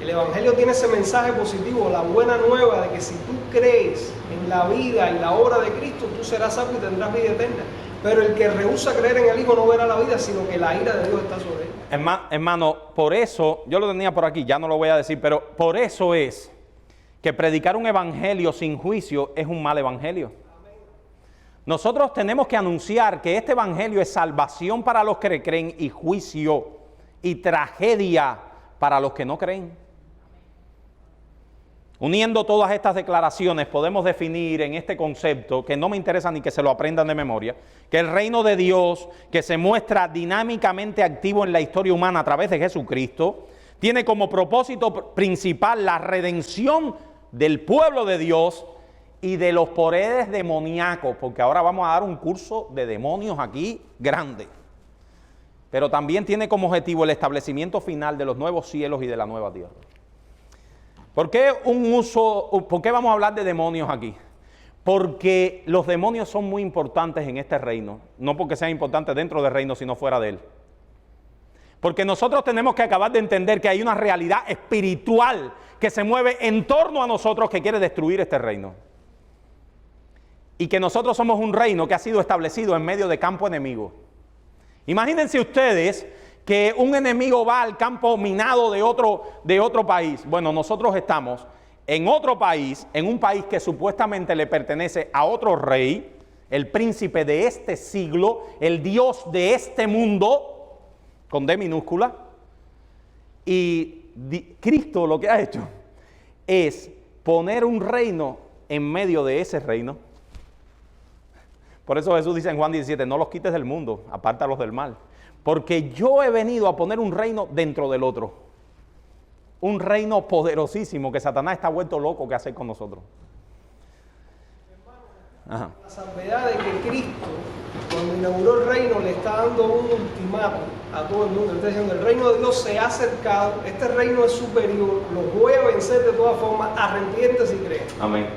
El Evangelio tiene ese mensaje positivo, la buena nueva de que si tú crees en la vida y la obra de Cristo, tú serás salvo y tendrás vida eterna. Pero el que rehúsa creer en el Hijo no verá la vida, sino que la ira de Dios está sobre él. Hermano, por eso, yo lo tenía por aquí, ya no lo voy a decir, pero por eso es que predicar un evangelio sin juicio es un mal evangelio. Nosotros tenemos que anunciar que este evangelio es salvación para los que creen y juicio y tragedia para los que no creen. Uniendo todas estas declaraciones podemos definir en este concepto, que no me interesa ni que se lo aprendan de memoria, que el reino de Dios, que se muestra dinámicamente activo en la historia humana a través de Jesucristo, tiene como propósito principal la redención del pueblo de Dios y de los poderes demoníacos, porque ahora vamos a dar un curso de demonios aquí grande. Pero también tiene como objetivo el establecimiento final de los nuevos cielos y de la nueva tierra. ¿Por qué vamos a hablar de demonios aquí? Porque los demonios son muy importantes en este reino, no porque sean importantes dentro del reino, sino fuera de él. Porque nosotros tenemos que acabar de entender que hay una realidad espiritual que se mueve en torno a nosotros que quiere destruir este reino. Y que nosotros somos un reino que ha sido establecido en medio de campo enemigo. Imagínense ustedes que un enemigo va al campo minado de otro país. Bueno, nosotros estamos en otro país, en un país que supuestamente le pertenece a otro rey, el príncipe de este siglo, el Dios de este mundo, con D minúscula. Y Cristo lo que ha hecho es poner un reino en medio de ese reino. Por eso Jesús dice en Juan 17, no los quites del mundo, apártalos del mal. Porque yo he venido a poner un reino dentro del otro. Un reino poderosísimo que Satanás está vuelto loco que hacer con nosotros. Ajá. La salvedad de que Cristo, cuando inauguró el reino, le está dando un ultimátum a todo el mundo. Está diciendo, el reino de Dios se ha acercado, este reino es superior, los voy a vencer de todas formas, arrepiéntese y creen. Amén.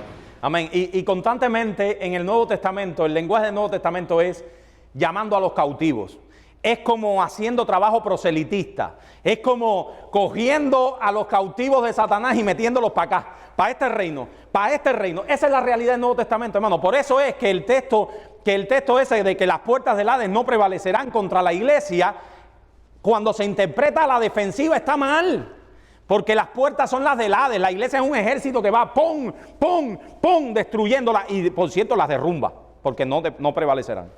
Amén. Y constantemente en el Nuevo Testamento, el lenguaje del Nuevo Testamento es llamando a los cautivos. Es como haciendo trabajo proselitista. Es como cogiendo a los cautivos de Satanás y metiéndolos para acá, para este reino, para este reino. Esa es la realidad del Nuevo Testamento, hermano. Por eso es que el texto ese de que las puertas del Hades no prevalecerán contra la iglesia, cuando se interpreta a la defensiva está mal. Porque las puertas son las del Hades. La iglesia es un ejército que va pum, pum, pum, destruyéndolas. Y por cierto las derrumba, porque no prevalecerán.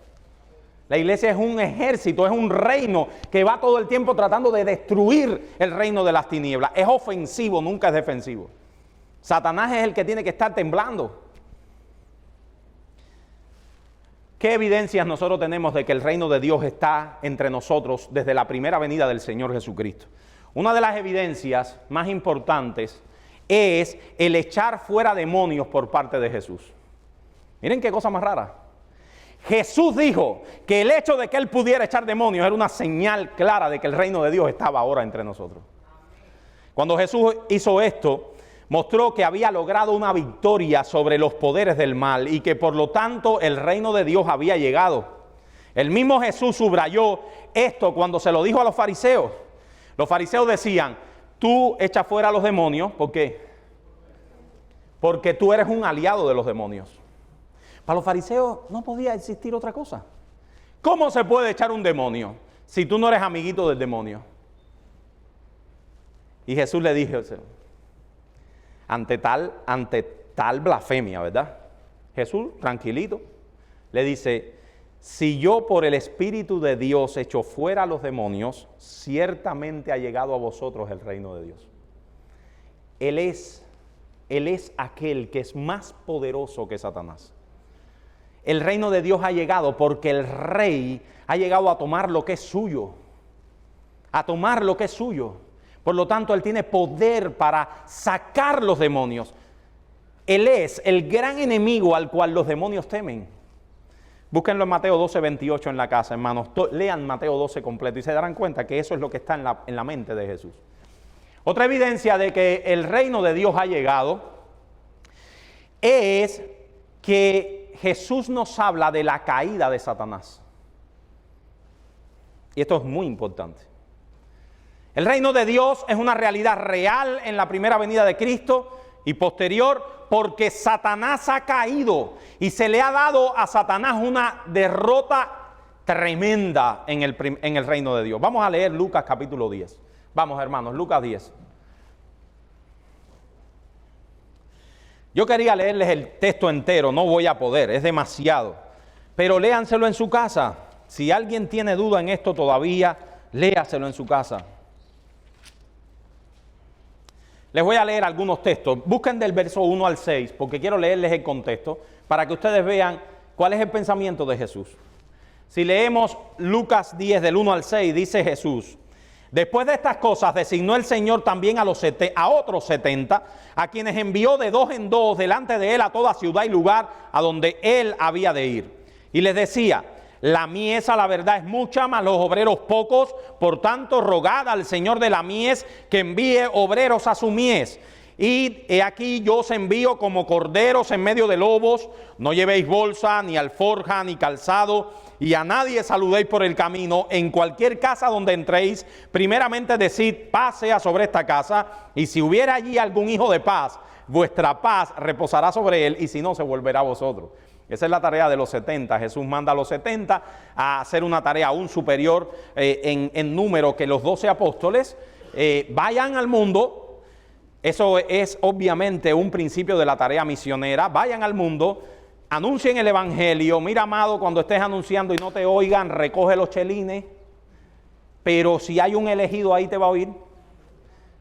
La iglesia es un ejército, es un reino que va todo el tiempo tratando de destruir el reino de las tinieblas. Es ofensivo, nunca es defensivo. Satanás es el que tiene que estar temblando. ¿Qué evidencias nosotros tenemos de que el reino de Dios está entre nosotros desde la primera venida del Señor Jesucristo? Una de las evidencias más importantes es el echar fuera demonios por parte de Jesús. Miren qué cosa más rara. Jesús dijo que el hecho de que él pudiera echar demonios era una señal clara de que el reino de Dios estaba ahora entre nosotros. Cuando Jesús hizo esto, mostró que había logrado una victoria sobre los poderes del mal y que por lo tanto el reino de Dios había llegado. El mismo Jesús subrayó esto cuando se lo dijo a los fariseos. Los fariseos decían, tú echas fuera a los demonios, ¿por qué? Porque tú eres un aliado de los demonios. Para los fariseos no podía existir otra cosa. ¿Cómo se puede echar un demonio si tú no eres amiguito del demonio? Y Jesús le dijo, ante tal blasfemia, ¿verdad? Jesús, tranquilito, le dice, si yo por el Espíritu de Dios echo fuera a los demonios, ciertamente ha llegado a vosotros el reino de Dios. Él es aquel que es más poderoso que Satanás. El reino de Dios ha llegado porque el rey ha llegado a tomar lo que es suyo. A tomar lo que es suyo. Por lo tanto, él tiene poder para sacar los demonios. Él es el gran enemigo al cual los demonios temen. Búsquenlo en Mateo 12, 28 en la casa, hermanos. Lean Mateo 12 completo y se darán cuenta que eso es lo que está en la mente de Jesús. Otra evidencia de que el reino de Dios ha llegado es que Jesús nos habla de la caída de Satanás. Y esto es muy importante. El reino de Dios es una realidad real en la primera venida de Cristo y posterior, porque Satanás ha caído y se le ha dado a Satanás una derrota tremenda en el reino de Dios. Vamos a leer Lucas capítulo 10. Vamos, hermanos, Lucas 10. Yo quería leerles el texto entero, no voy a poder, es demasiado. Pero léanselo en su casa. Si alguien tiene duda en esto todavía, léaselo en su casa. Les voy a leer algunos textos. Busquen del verso 1 al 6, porque quiero leerles el contexto, para que ustedes vean cuál es el pensamiento de Jesús. Si leemos Lucas 10, del 1 al 6, dice Jesús: después de estas cosas designó el Señor también a otros 70, a quienes envió de dos en dos delante de él a toda ciudad y lugar a donde él había de ir. Y les decía: la mies a la verdad es mucha, mas los obreros pocos. Por tanto, rogad al Señor de la mies que envíe obreros a su mies. Y he aquí yo os envío como corderos en medio de lobos. No llevéis bolsa, ni alforja, ni calzado, y a nadie saludéis por el camino. En cualquier casa donde entréis, primeramente decid: paz sea sobre esta casa. Y si hubiera allí algún hijo de paz, vuestra paz reposará sobre él, y si no, se volverá a vosotros. Esa es la tarea de los 70. Jesús manda a los 70 a hacer una tarea aún superior en número que los 12 apóstoles. Vayan al mundo. Eso es obviamente un principio de la tarea misionera. Vayan al mundo, anuncien el evangelio. Mira, amado, cuando estés anunciando y no te oigan, recoge los chelines. Pero si hay un elegido, ahí te va a oír.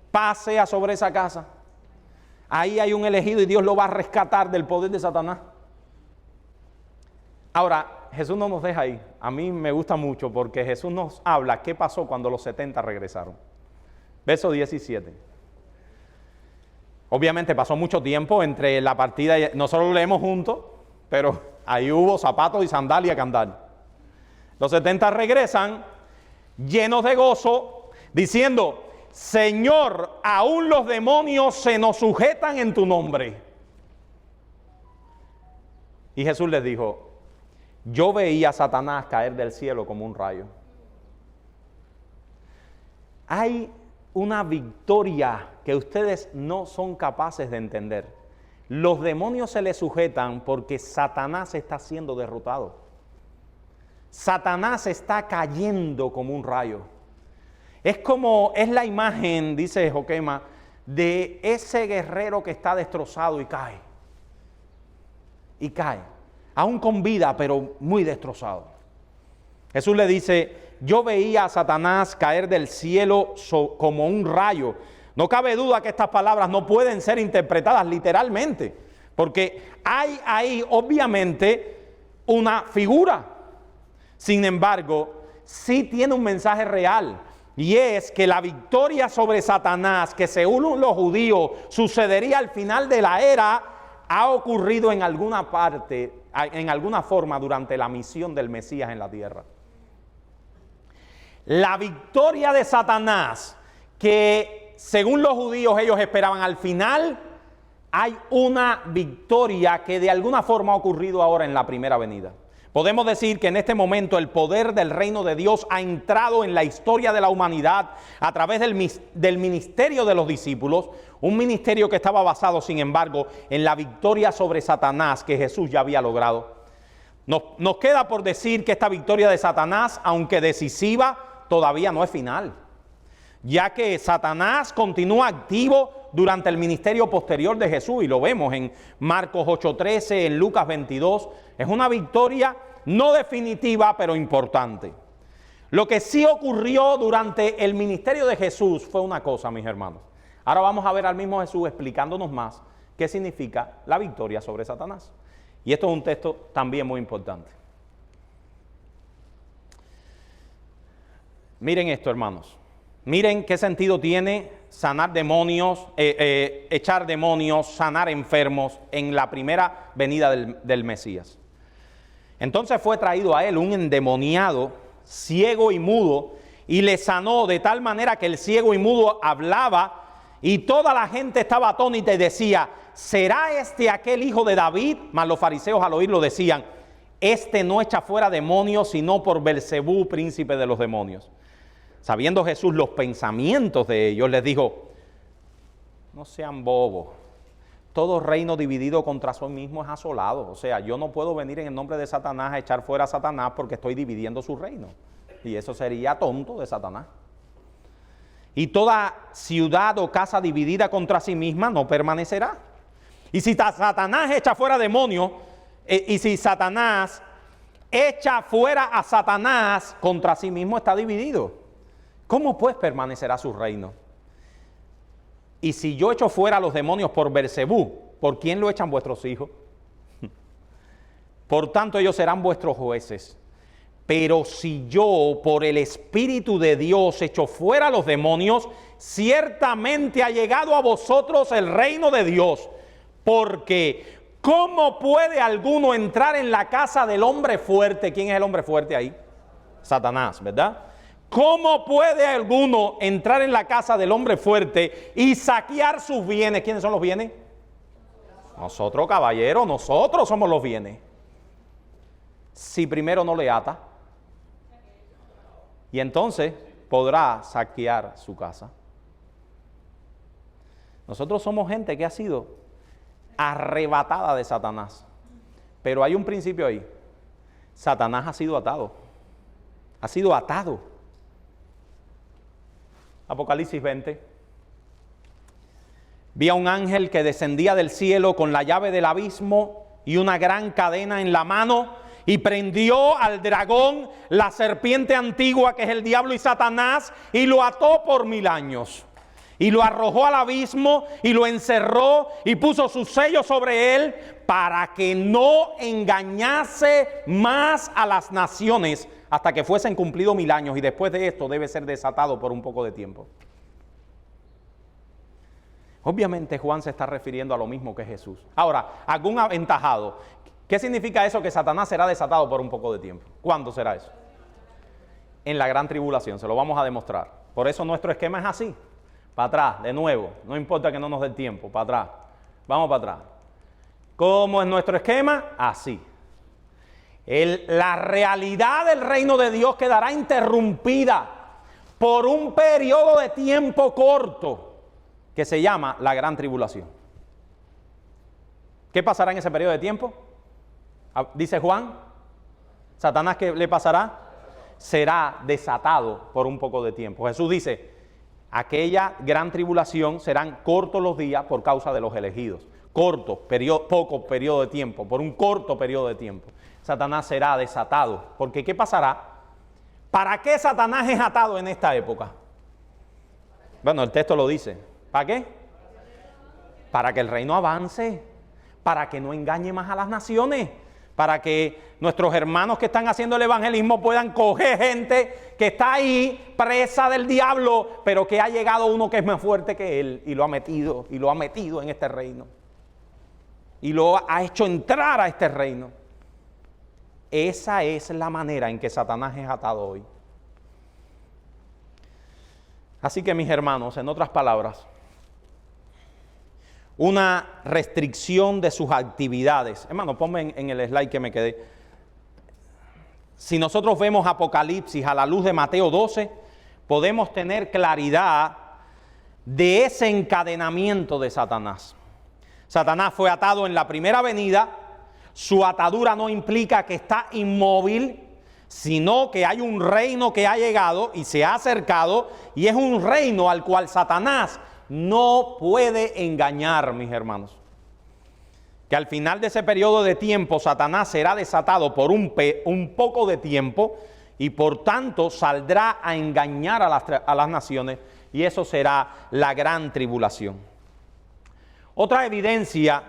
Paz sea sobre esa casa. Ahí hay un elegido y Dios lo va a rescatar del poder de Satanás. Ahora, Jesús no nos deja ahí. A mí me gusta mucho porque Jesús nos habla qué pasó cuando los 70 regresaron. Verso 17. Obviamente pasó mucho tiempo entre la partida y nosotros lo leemos juntos, pero ahí hubo zapatos y sandalias que andar. Los 70 regresan llenos de gozo, diciendo: Señor, aún los demonios se nos sujetan en tu nombre. Y Jesús les dijo: yo veía a Satanás caer del cielo como un rayo. Hay una victoria que ustedes no son capaces de entender. Los demonios se les sujetan porque Satanás está siendo derrotado. Satanás está cayendo como un rayo. Es la imagen, dice Joquema, de ese guerrero que está destrozado y cae. Y cae. Aún con vida, pero muy destrozado. Jesús le dice: yo veía a Satanás caer del cielo como un rayo. No cabe duda que estas palabras no pueden ser interpretadas literalmente, porque hay ahí obviamente una figura. Sin embargo, sí tiene un mensaje real, y es que la victoria sobre Satanás, que según los judíos sucedería al final de la era, ha ocurrido en alguna parte, en alguna forma, durante la misión del Mesías en la tierra. La victoria de Satanás, que según los judíos ellos esperaban al final, hay una victoria que de alguna forma ha ocurrido ahora en la primera venida. Podemos decir que en este momento el poder del reino de Dios ha entrado en la historia de la humanidad a través del ministerio de los discípulos, un ministerio que estaba basado, sin embargo, en la victoria sobre Satanás que Jesús ya había logrado. Nos queda por decir que esta victoria de Satanás, aunque decisiva, todavía no es final, ya que Satanás continúa activo durante el ministerio posterior de Jesús, y lo vemos en Marcos 8:13, en Lucas 22. Es una victoria no definitiva, pero importante. Lo que sí ocurrió durante el ministerio de Jesús fue una cosa, mis hermanos. Ahora vamos a ver al mismo Jesús explicándonos más qué significa la victoria sobre Satanás. Y esto es un texto también muy importante. Miren esto, hermanos. Miren qué sentido tiene sanar demonios, echar demonios, sanar enfermos en la primera venida del Mesías. Entonces fue traído a él un endemoniado, ciego y mudo, y le sanó de tal manera que el ciego y mudo hablaba, y toda la gente estaba atónita y decía: ¿será este aquel hijo de David? Mas los fariseos al oírlo decían: este no echa fuera demonios, sino por Belcebú, príncipe de los demonios. sabiendo Jesús los pensamientos de ellos, les dijo, no sean bobos. Todo reino dividido contra sí mismo es asolado. O sea, yo no puedo venir en el nombre de Satanás a echar fuera a Satanás porque estoy dividiendo su reino. Y eso sería tonto de Satanás. Y toda ciudad o casa dividida contra sí misma no permanecerá. Y si Satanás echa fuera demonios, y si Satanás echa fuera a Satanás, contra sí mismo está dividido. ¿Cómo pues permanecerá su reino? Y si yo echo fuera a los demonios por Beelzebú, ¿por quién lo echan vuestros hijos? Por tanto, ellos serán vuestros jueces. Pero si yo, por el Espíritu de Dios, echo fuera a los demonios, ciertamente ha llegado a vosotros el reino de Dios. Porque, ¿cómo puede alguno entrar en la casa del hombre fuerte? ¿Quién es el hombre fuerte ahí? Satanás, ¿verdad? ¿Cómo puede alguno entrar en la casa del hombre fuerte y saquear sus bienes? ¿Quiénes son los bienes? Nosotros, caballeros, nosotros somos los bienes. Si primero no le ata, y entonces podrá saquear su casa. Nosotros somos gente que ha sido arrebatada de Satanás. Pero hay un principio ahí. Satanás ha sido atado. Ha sido atado. Apocalipsis 20. Vi a un ángel que descendía del cielo con la llave del abismo y una gran cadena en la mano, y prendió al dragón, la serpiente antigua, que es el diablo y Satanás, y lo ató por 1000 años. Y lo arrojó al abismo y lo encerró y puso su sello sobre él para que no engañase más a las naciones hasta que fuesen cumplidos 1000 años. Y después de esto debe ser desatado por un poco de tiempo. Obviamente Juan se está refiriendo a lo mismo que Jesús. Ahora, algún aventajado. ¿Qué significa eso? Que Satanás será desatado por un poco de tiempo. ¿Cuándo será eso? En la gran tribulación, se lo vamos a demostrar. Por eso nuestro esquema es así. Para atrás, de nuevo, no importa que no nos dé el tiempo, para atrás. Vamos para atrás. ¿Cómo es nuestro esquema? Así. La realidad del reino de Dios quedará interrumpida por un periodo de tiempo corto que se llama la gran tribulación. ¿Qué pasará en ese periodo de tiempo? Dice Juan, Satanás, ¿qué le pasará? Será desatado por un poco de tiempo. Jesús dice, aquella gran tribulación serán cortos los días por causa de los elegidos. Corto, poco periodo de tiempo, por un corto periodo de tiempo. Satanás será desatado. Porque ¿qué pasará? ¿Para qué Satanás es atado en esta época? Bueno, el texto lo dice. ¿Para qué? Para que el reino avance, para que no engañe más a las naciones, para que nuestros hermanos que están haciendo el evangelismo puedan coger gente que está ahí presa del diablo, pero que ha llegado uno que es más fuerte que él y lo ha metido en este reino. Y lo ha hecho entrar a este reino. Esa es la manera en que Satanás es atado hoy. Así que, mis hermanos, en otras palabras, una restricción de sus actividades. Hermano, ponme en el slide que me quedé. Si nosotros vemos Apocalipsis a la luz de Mateo 12, podemos tener claridad de ese encadenamiento de Satanás. Satanás fue atado en la primera venida. Su atadura no implica que está inmóvil, sino que hay un reino que ha llegado y se ha acercado, y es un reino al cual Satanás no puede engañar, mis hermanos. Que al final de ese periodo de tiempo, Satanás será desatado por un poco de tiempo y por tanto saldrá a engañar a las naciones, y eso será la gran tribulación. Otra evidencia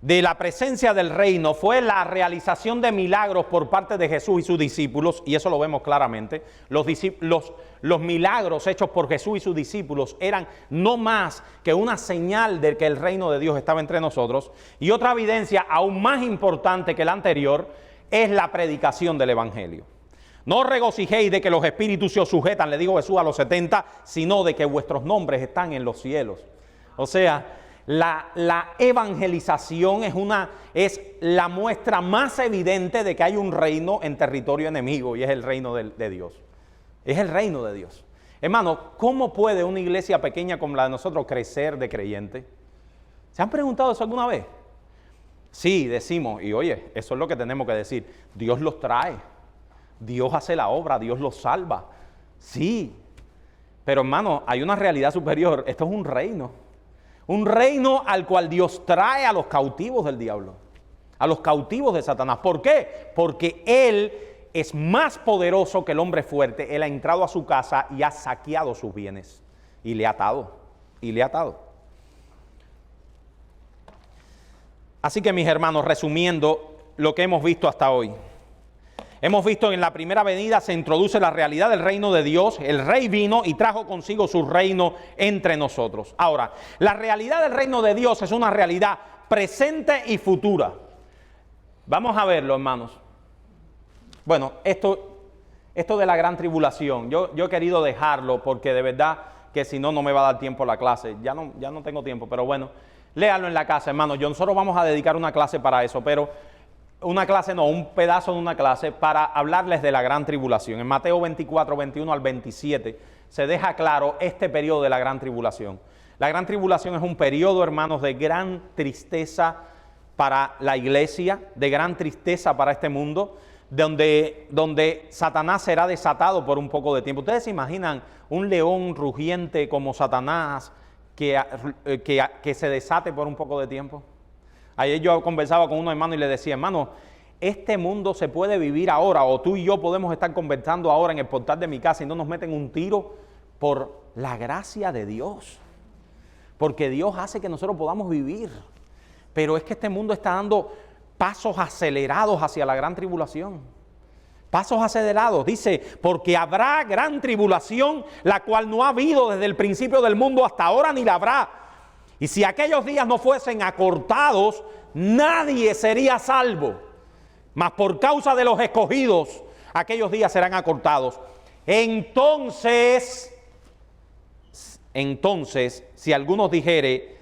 de la presencia del reino fue la realización de milagros por parte de Jesús y sus discípulos, y eso lo vemos claramente. Los milagros hechos por Jesús y sus discípulos eran no más que una señal de que el reino de Dios estaba entre nosotros. Y otra evidencia aún más importante que la anterior es la predicación del evangelio. No os regocijéis de que los espíritus se os sujetan, le dijo Jesús a los 70, sino de que vuestros nombres están en los cielos. O sea, la evangelización es la muestra más evidente de que hay un reino en territorio enemigo, y es el reino de Dios. Es el reino de Dios. Hermano, ¿cómo puede una iglesia pequeña como la de nosotros crecer de creyente? ¿Se han preguntado eso alguna vez? Sí, decimos, y oye, eso es lo que tenemos que decir. Dios los trae, Dios hace la obra, Dios los salva. Sí, pero hermano, hay una realidad superior. Esto es un reino al cual Dios trae a los cautivos del diablo, a los cautivos de Satanás. ¿Por qué? Porque Él es más poderoso que el hombre fuerte. Él ha entrado a su casa y ha saqueado sus bienes y le ha atado, Así que mis hermanos, resumiendo lo que hemos visto hasta hoy. Hemos visto que en la primera venida se introduce la realidad del reino de Dios. El rey vino y trajo consigo su reino entre nosotros. Ahora, la realidad del reino de Dios es una realidad presente y futura. Vamos a verlo, hermanos. Bueno, esto de la gran tribulación, yo he querido dejarlo porque de verdad que si no, no me va a dar tiempo la clase. Ya no tengo tiempo, pero bueno, léalo en la casa, hermanos. Nosotros vamos a dedicar una clase para eso, pero un pedazo de una clase para hablarles de la gran tribulación. En Mateo 24, 21 al 27 se deja claro este periodo de la gran tribulación. La gran tribulación es un periodo, hermanos, de gran tristeza para la iglesia, de gran tristeza para este mundo, donde Satanás será desatado por un poco de tiempo. ¿Ustedes se imaginan un león rugiente como Satanás que se desate por un poco de tiempo? Ayer yo conversaba con unos hermanos y les decía, hermano, este mundo se puede vivir ahora, o tú y yo podemos estar conversando ahora en el portal de mi casa y no nos meten un tiro por la gracia de Dios. Porque Dios hace que nosotros podamos vivir. Pero es que este mundo está dando pasos acelerados hacia la gran tribulación. Pasos acelerados. Dice, porque habrá gran tribulación, la cual no ha habido desde el principio del mundo hasta ahora ni la habrá. Y si aquellos días no fuesen acortados, nadie sería salvo. Mas por causa de los escogidos, aquellos días serán acortados. Entonces, si algunos dijere,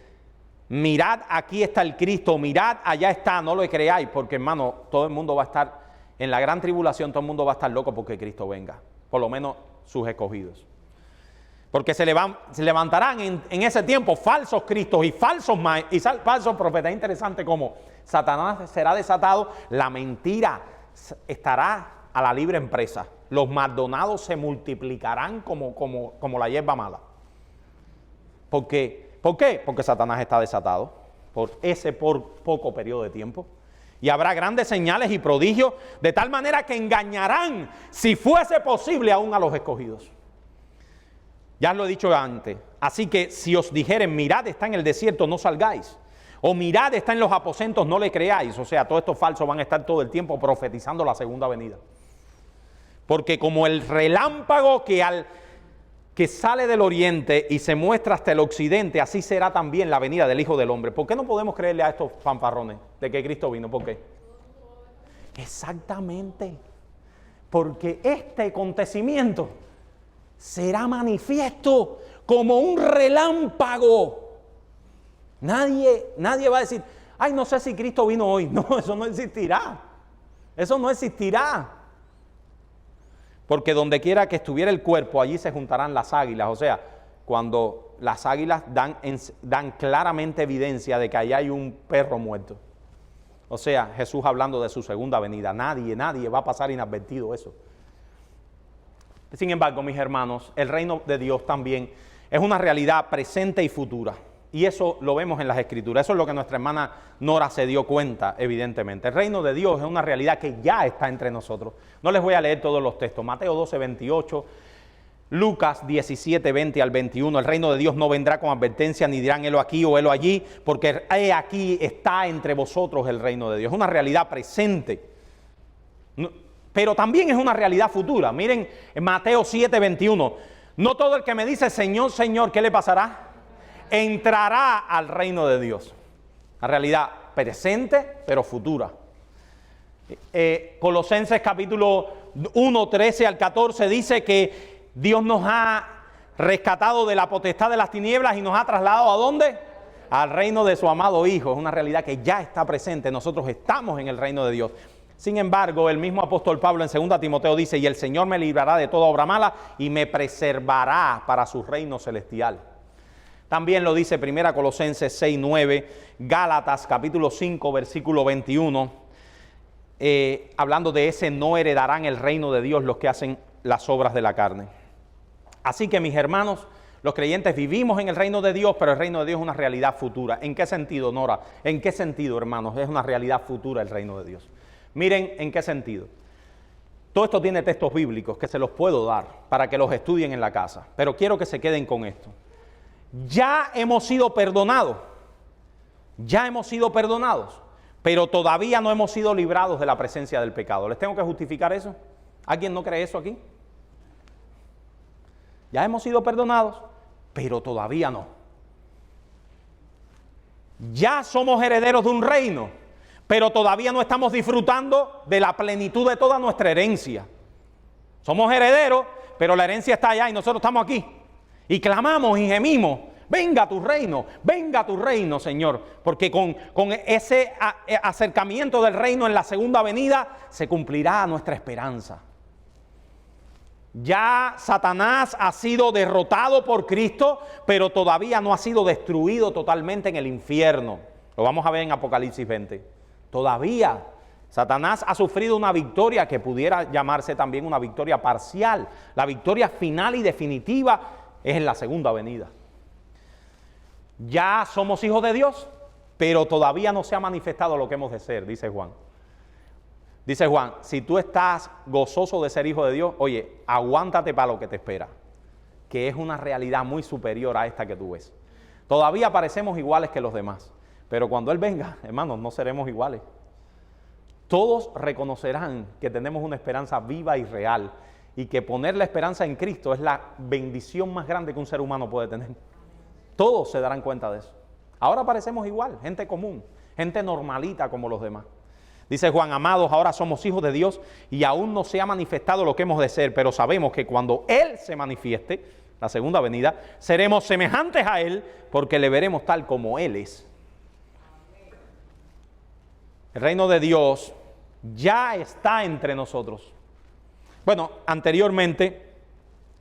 mirad, aquí está el Cristo, mirad, allá está, no lo creáis, porque hermano, todo el mundo va a estar, en la gran tribulación, todo el mundo va a estar loco porque Cristo venga, por lo menos sus escogidos. Porque se levantarán en ese tiempo falsos cristos y falsos profetas. Es interesante cómo Satanás será desatado, la mentira estará a la libre empresa. Los maldonados se multiplicarán como la hierba mala. ¿Por qué? Porque Satanás está desatado por poco periodo de tiempo. Y habrá grandes señales y prodigios, de tal manera que engañarán, si fuese posible, aún a los escogidos. Ya lo he dicho antes. Así que si os dijeren, mirad, está en el desierto, no salgáis. O mirad, está en los aposentos, no le creáis. O sea, todos estos falsos van a estar todo el tiempo profetizando la segunda venida. Porque como el relámpago que sale del oriente y se muestra hasta el occidente, así será también la venida del Hijo del Hombre. ¿Por qué no podemos creerle a estos fanfarrones de que Cristo vino? ¿Por qué? Exactamente. Porque este acontecimiento será manifiesto como un relámpago. Nadie va a decir, ay, no sé si Cristo vino hoy. No, eso no existirá. Eso no existirá. Porque donde quiera que estuviera el cuerpo, allí se juntarán las águilas. O sea, cuando las águilas dan claramente evidencia de que allá hay un perro muerto. O sea, Jesús hablando de su segunda venida. Nadie va a pasar inadvertido eso. Sin embargo, mis hermanos, el reino de Dios también es una realidad presente y futura. Y eso lo vemos en las Escrituras. Eso es lo que nuestra hermana Nora se dio cuenta, evidentemente. El reino de Dios es una realidad que ya está entre nosotros. No les voy a leer todos los textos. Mateo 12, 28, Lucas 17, 20 al 21. El reino de Dios no vendrá con advertencia, ni dirán helo aquí o helo allí, porque he aquí está entre vosotros el reino de Dios. Es una realidad presente. Pero también es una realidad futura. Miren en Mateo 7, 21. No todo el que me dice Señor, Señor, ¿qué le pasará? Entrará al reino de Dios. Una realidad presente, pero futura. Colosenses capítulo 1, 13 al 14 dice que Dios nos ha rescatado de la potestad de las tinieblas y nos ha trasladado ¿a dónde? Al reino de su amado Hijo. Es una realidad que ya está presente. Nosotros estamos en el reino de Dios. Sin embargo, el mismo apóstol Pablo en 2 Timoteo dice, y el Señor me librará de toda obra mala y me preservará para su reino celestial. También lo dice 1 Colosenses 6:9, Gálatas capítulo 5, versículo 21, hablando de ese no heredarán el reino de Dios los que hacen las obras de la carne. Así que mis hermanos, los creyentes vivimos en el reino de Dios, pero el reino de Dios es una realidad futura. ¿En qué sentido, Nora? ¿En qué sentido, hermanos? Es una realidad futura el reino de Dios. Miren en qué sentido. Todo esto tiene textos bíblicos que se los puedo dar para que los estudien en la casa, pero quiero que se queden con esto. Ya hemos sido perdonados, pero todavía no hemos sido librados de la presencia del pecado. ¿Les tengo que justificar eso? ¿Alguien no cree eso aquí? Ya hemos sido perdonados, pero todavía no. Ya somos herederos de un reino, pero todavía no estamos disfrutando de la plenitud de toda nuestra herencia. Somos herederos, pero la herencia está allá y nosotros estamos aquí. Y clamamos y gemimos, venga tu reino, Señor. Porque con ese acercamiento del reino en la segunda venida se cumplirá nuestra esperanza. Ya Satanás ha sido derrotado por Cristo, pero todavía no ha sido destruido totalmente en el infierno. Lo vamos a ver en Apocalipsis 20. Todavía Satanás ha sufrido una victoria que pudiera llamarse también una victoria parcial. La victoria final y definitiva es en la segunda venida. Ya somos hijos de Dios, pero todavía no se ha manifestado lo que hemos de ser, dice Juan. Dice Juan, si tú estás gozoso de ser hijo de Dios, oye, aguántate para lo que te espera, que es una realidad muy superior a esta que tú ves. Todavía parecemos iguales que los demás, pero cuando Él venga, hermanos, no seremos iguales. Todos reconocerán que tenemos una esperanza viva y real, y que poner la esperanza en Cristo es la bendición más grande que un ser humano puede tener. Todos se darán cuenta de eso. Ahora parecemos igual, gente común, gente normalita como los demás. Dice Juan, amados, ahora somos hijos de Dios y aún no se ha manifestado lo que hemos de ser, pero sabemos que cuando Él se manifieste, la segunda venida, seremos semejantes a Él porque le veremos tal como Él es. El reino de Dios ya está entre nosotros. Bueno, anteriormente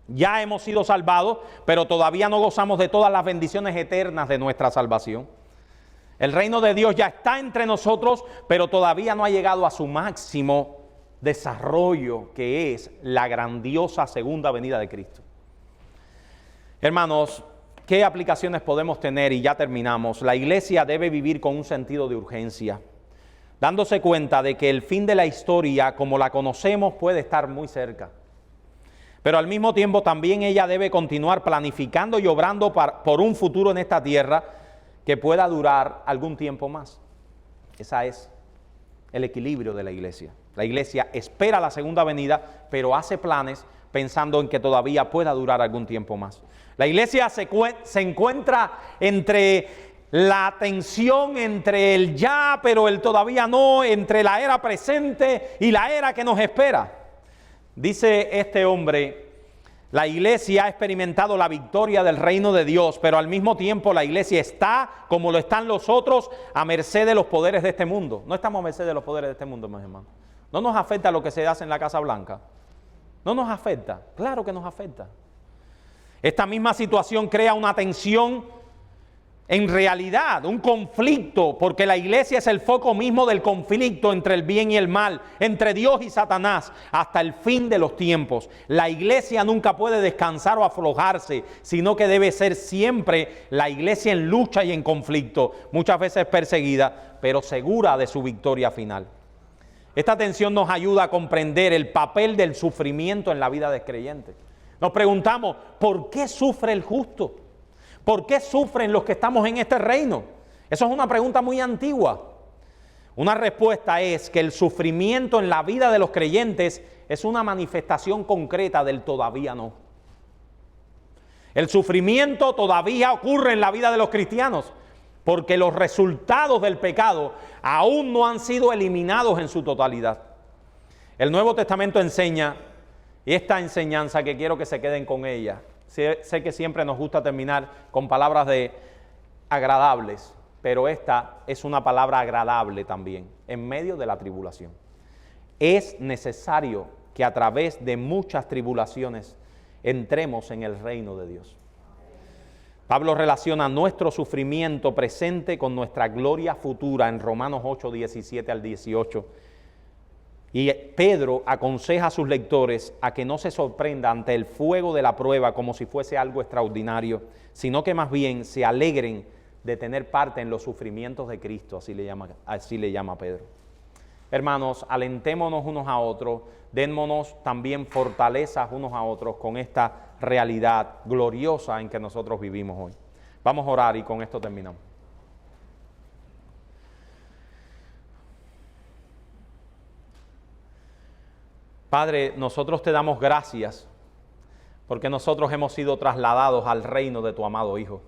ya hemos sido salvados, pero todavía no gozamos de todas las bendiciones eternas de nuestra salvación. El reino de Dios ya está entre nosotros, pero todavía no ha llegado a su máximo desarrollo, que es la grandiosa segunda venida de Cristo. Hermanos, ¿qué aplicaciones podemos tener? Y ya terminamos. La iglesia debe vivir con un sentido de urgencia, dándose cuenta de que el fin de la historia, como la conocemos, puede estar muy cerca. Pero al mismo tiempo también ella debe continuar planificando y obrando por un futuro en esta tierra que pueda durar algún tiempo más. Ese es el equilibrio de la iglesia. La iglesia espera la segunda venida, pero hace planes pensando en que todavía pueda durar algún tiempo más. La iglesia se encuentra entre la tensión entre el ya, pero el todavía no, entre la era presente y la era que nos espera. Dice este hombre, la iglesia ha experimentado la victoria del reino de Dios, pero al mismo tiempo la iglesia está, como lo están los otros, a merced de los poderes de este mundo. No estamos a merced de los poderes de este mundo, mis hermanos. No nos afecta lo que se hace en la Casa Blanca. No nos afecta. Claro que nos afecta. Esta misma situación crea una tensión, en realidad, un conflicto, porque la iglesia es el foco mismo del conflicto entre el bien y el mal, entre Dios y Satanás, hasta el fin de los tiempos. La iglesia nunca puede descansar o aflojarse, sino que debe ser siempre la iglesia en lucha y en conflicto, muchas veces perseguida, pero segura de su victoria final. Esta tensión nos ayuda a comprender el papel del sufrimiento en la vida del creyente. Nos preguntamos, ¿por qué sufre el justo? ¿Por qué sufren los que estamos en este reino? Eso es una pregunta muy antigua. Una respuesta es que el sufrimiento en la vida de los creyentes es una manifestación concreta del todavía no. El sufrimiento todavía ocurre en la vida de los cristianos porque los resultados del pecado aún no han sido eliminados en su totalidad. El Nuevo Testamento enseña, y esta enseñanza que quiero que se queden con ella. Sé que siempre nos gusta terminar con palabras agradables, pero esta es una palabra agradable también, en medio de la tribulación. es necesario que a través de muchas tribulaciones entremos en el reino de Dios. Pablo relaciona nuestro sufrimiento presente con nuestra gloria futura en Romanos 8, 17 al 18. Y Pedro aconseja a sus lectores a que no se sorprenda ante el fuego de la prueba como si fuese algo extraordinario, sino que más bien se alegren de tener parte en los sufrimientos de Cristo, así le llama Pedro. Hermanos, alentémonos unos a otros, démonos también fortalezas unos a otros con esta realidad gloriosa en que nosotros vivimos hoy. Vamos a orar y con esto terminamos. Padre, nosotros te damos gracias porque nosotros hemos sido trasladados al reino de tu amado Hijo.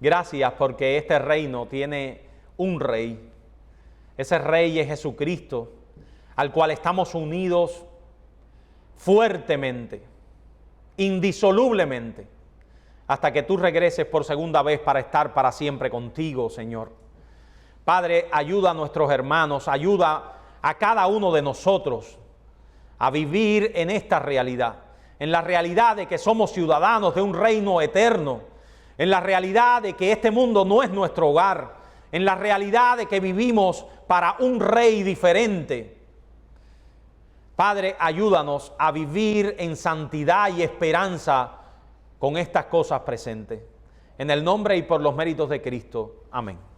Gracias porque este reino tiene un rey. Ese rey es Jesucristo, al cual estamos unidos fuertemente, indisolublemente, hasta que tú regreses por segunda vez para estar para siempre contigo, Señor. Padre, ayuda a nuestros hermanos, ayuda a cada uno de nosotros a vivir en esta realidad, en la realidad de que somos ciudadanos de un reino eterno, en la realidad de que este mundo no es nuestro hogar, en la realidad de que vivimos para un rey diferente. Padre, ayúdanos a vivir en santidad y esperanza con estas cosas presentes. En el nombre y por los méritos de Cristo. Amén.